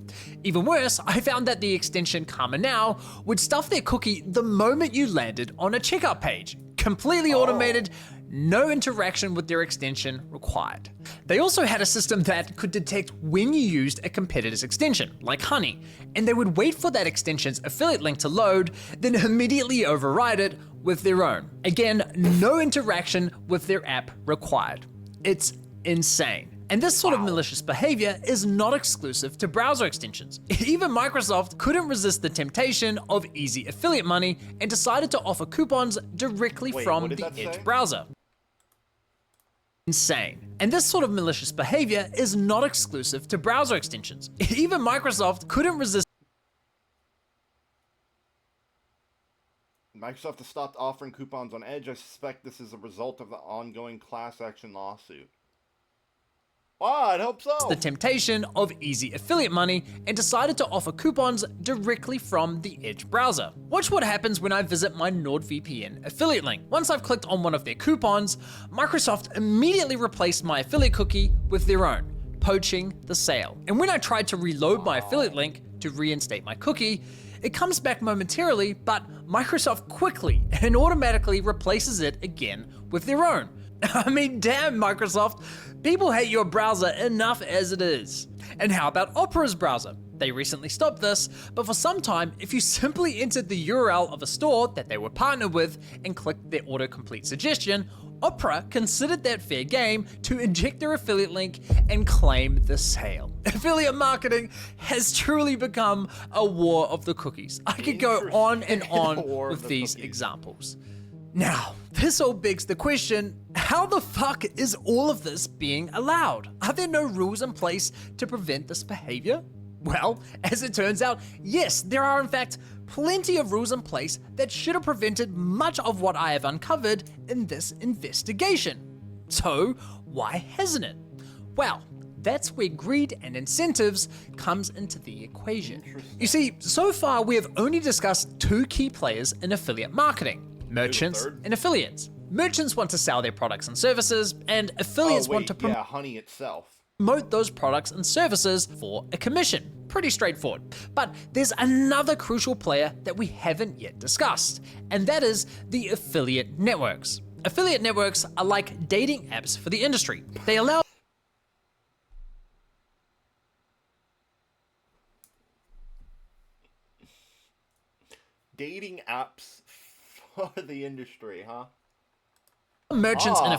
Even worse, I found that the extension Karma Now would stuff their cookie the moment you landed on a checkout page. Completely automated, no interaction with their extension required. They also had a system that could detect when you used a competitor's extension, like Honey, and they would wait for that extension's affiliate link to load, then immediately override it with their own. Again, no interaction with their app required. It's insane. And this sort of malicious behavior is not exclusive to browser extensions. Even Microsoft couldn't resist the temptation of easy affiliate money and decided to offer coupons directly from the Edge browser. insane. And this sort of malicious behavior is not exclusive to browser extensions. Even Microsoft couldn't resist. Microsoft has stopped offering coupons on Edge. I suspect this is a result of the ongoing class action lawsuit. Ah, I hope so. The temptation of easy affiliate money and decided to offer coupons directly from the Edge browser. Watch what happens when I visit my NordVPN affiliate link. Once I've clicked on one of their coupons, Microsoft immediately replaced my affiliate cookie with their own, poaching the sale. And when I tried to reload my affiliate link to reinstate my cookie, it comes back momentarily, but Microsoft quickly and automatically replaces it again with their own. I mean, damn, Microsoft. People hate your browser enough as it is. And how about Opera's browser? They recently stopped this, but for some time, if you simply entered the URL of a store that they were partnered with and clicked their autocomplete suggestion, Opera considered that fair game to inject their affiliate link and claim the sale. Affiliate marketing has truly become a war of the cookies. I could go on and on with these examples. Now, this all begs the question, how the fuck is all of this being allowed? Are there no rules in place to prevent this behavior? Well, as it turns out, yes, there are in fact plenty of rules in place that should have prevented much of what I have uncovered in this investigation. So, why hasn't it? Well, that's where greed and incentives comes into the equation. You see, so far we have only discussed two key players in affiliate marketing. Merchants and affiliates. Merchants want to sell their products and services, and affiliates want to promote Honey itself. Those products and services for a commission. Pretty straightforward. But there's another crucial player that we haven't yet discussed, and that is the affiliate networks. Affiliate networks are like dating apps for the industry. They allow dating apps for the industry, huh? merchants and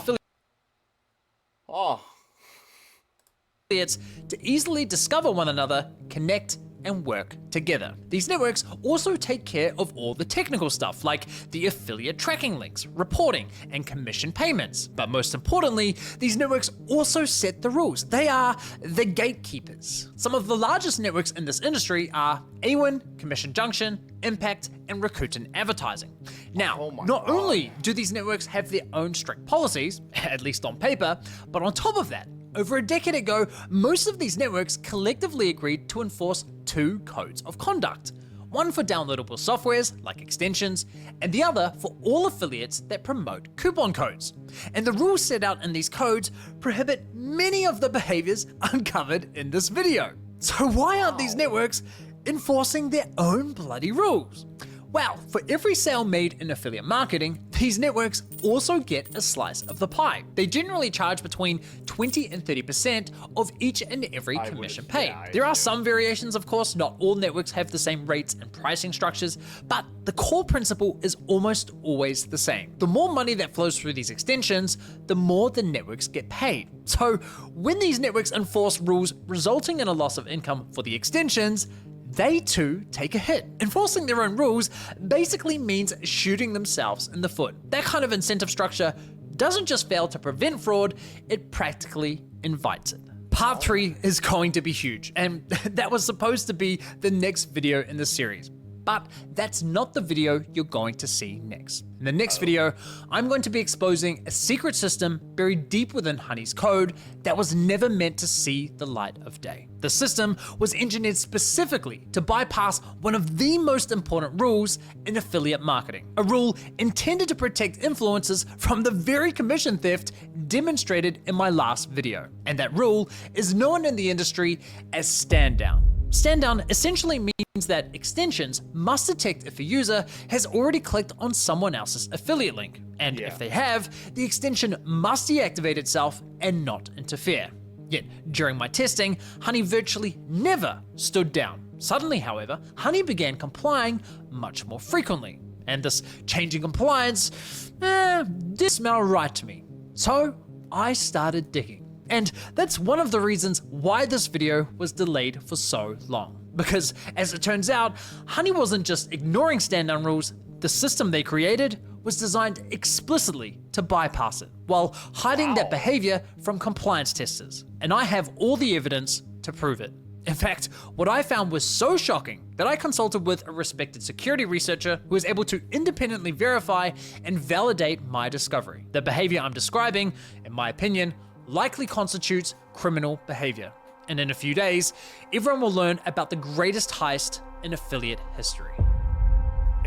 affiliates to easily discover one another, connect, and work together. These networks also take care of all the technical stuff like the affiliate tracking links, reporting, and commission payments. But most importantly, these networks also set the rules. They are the gatekeepers. Some of the largest networks in this industry are Awin, Commission Junction, Impact, and Rakuten Advertising. Now, not only do these networks have their own strict policies, at least on paper, but on top of that, over a decade ago, most of these networks collectively agreed to enforce two codes of conduct. One for downloadable softwares, like extensions, and the other for all affiliates that promote coupon codes. And the rules set out in these codes prohibit many of the behaviors uncovered in this video. So why aren't these networks enforcing their own bloody rules? Well, for every sale made in affiliate marketing, these networks also get a slice of the pie. They generally charge between 20 and 30% of each and every commission paid. There are some variations, of course. Not all networks have the same rates and pricing structures, but the core principle is almost always the same. The more money that flows through these extensions, the more the networks get paid. So when these networks enforce rules resulting in a loss of income for the extensions, they too take a hit. Enforcing their own rules basically means shooting themselves in the foot. That kind of incentive structure doesn't just fail to prevent fraud, it practically invites it. Part 3 is going to be huge, and that was supposed to be the next video in the series. But that's not the video you're going to see next. In the next video, I'm going to be exposing a secret system buried deep within Honey's code that was never meant to see the light of day. The system was engineered specifically to bypass one of the most important rules in affiliate marketing, a rule intended to protect influencers from the very commission theft demonstrated in my last video. And that rule is known in the industry as stand down. Stand down essentially means that extensions must detect if a user has already clicked on someone else's affiliate link, and if they have, the extension must deactivate itself and not interfere. Yet, during my testing, Honey virtually never stood down. Suddenly, however, Honey began complying much more frequently, and this change in compliance didn't smell right to me. So, I started digging. And that's one of the reasons why this video was delayed for so long. Because, as it turns out, Honey wasn't just ignoring stand-down rules, The system they created was designed explicitly to bypass it, while hiding that behavior from compliance testers. And I have all the evidence to prove it. In fact, what I found was so shocking that I consulted with a respected security researcher who was able to independently verify and validate my discovery. The behavior I'm describing, in my opinion, likely constitutes criminal behavior. And in a few days, everyone will learn about the greatest heist in affiliate history.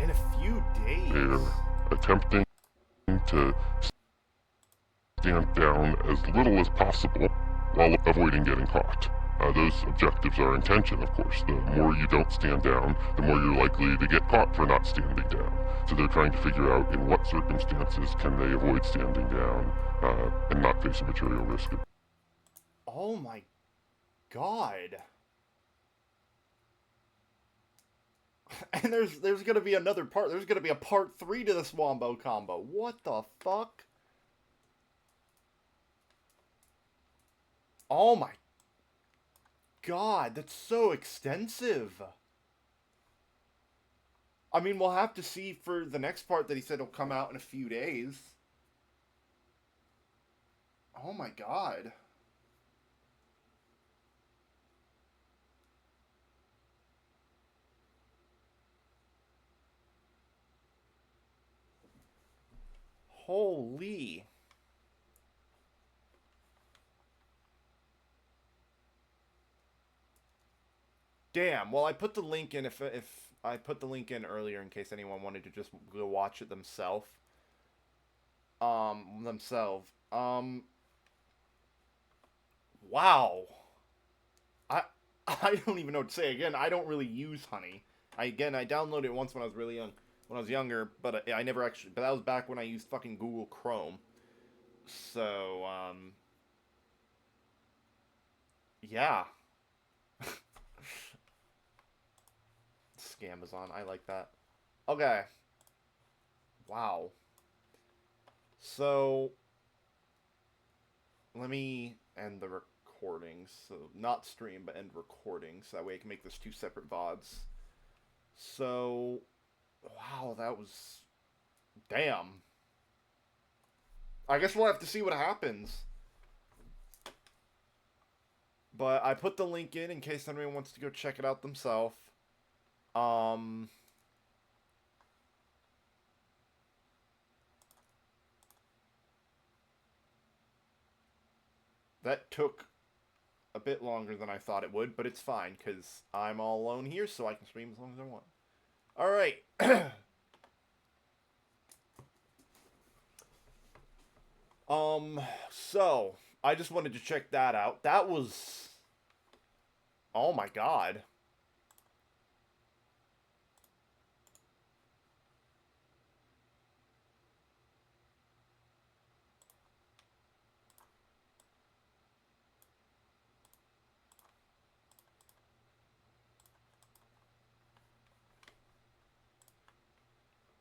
In a few days? They're attempting to stand down as little as possible while avoiding getting caught. Those objectives are intention, of course. The more you don't stand down, the more you're likely to get caught for not standing down. So they're trying to figure out in what circumstances can they avoid standing down and not face a material risk. Oh my god. And there's gonna be another part. There's gonna be a part 3 to this Wombo combo. What the fuck? Oh my god, that's so extensive. I mean, we'll have to see for the next part that he said will come out in a few days. Oh my god. Holy. Damn. Well, I put the link in if I put the link in earlier in case anyone wanted to just go watch it themselves. Wow. I don't even know what to say. Again, I don't really use Honey. I downloaded it once when I was really young, when I was younger, but I never actually, but that was back when I used fucking Google Chrome. So, yeah. Scamazon, I like that. Okay. Wow. So, let me end the recording. So, not stream, but end recording. So that way I can make this 2 separate VODs. So, wow, that was... Damn. I guess we'll have to see what happens. But I put the link in case anyone wants to go check it out themselves. That took a bit longer than I thought it would, but it's fine, because I'm all alone here, so I can stream as long as I want. Alright. So, I just wanted to check that out. That was... Oh my god.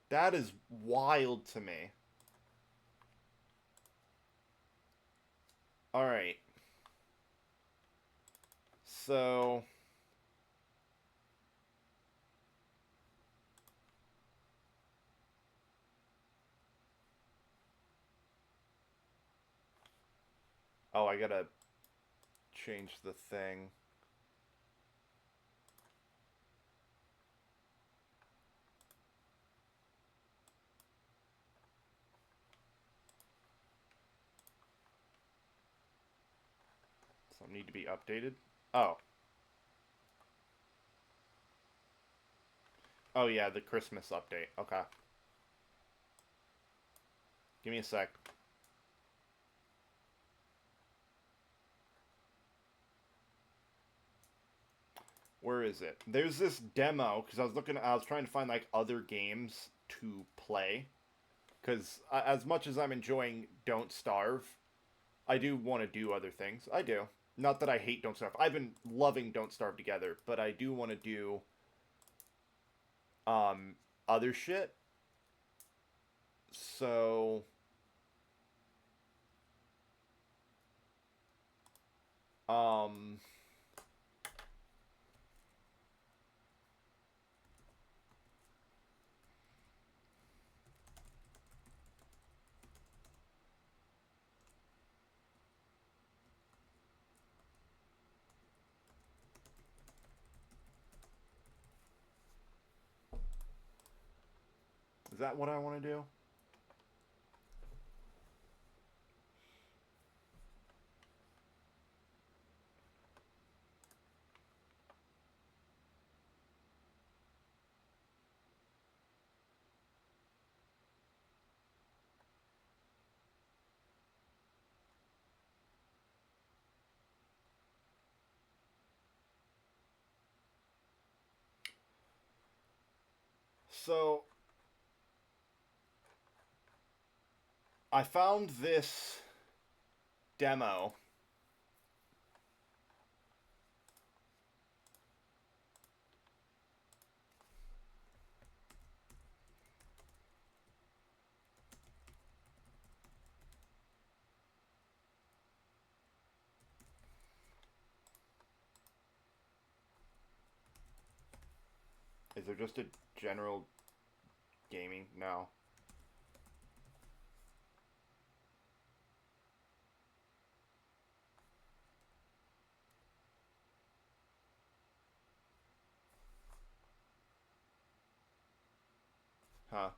That is wild to me. Alright. So... Oh, I gotta change the thing. Some need to be updated. Oh. Oh yeah, the Christmas update. Okay. Give me a sec. Where is it? There's this demo, because I was trying to find, like, other games to play. Because as much as I'm enjoying Don't Starve, I do want to do other things. I do. Not that I hate Don't Starve. I've been loving Don't Starve Together, but I do want to do other shit. So that what I want to do? So I found this demo. Is there just a general gaming? No. Huh.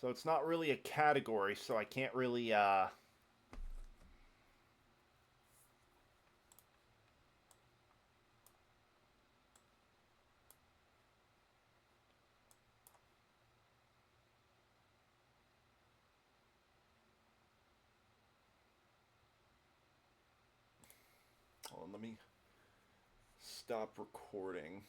So it's not really a category, so I can't really, well, let me stop recording.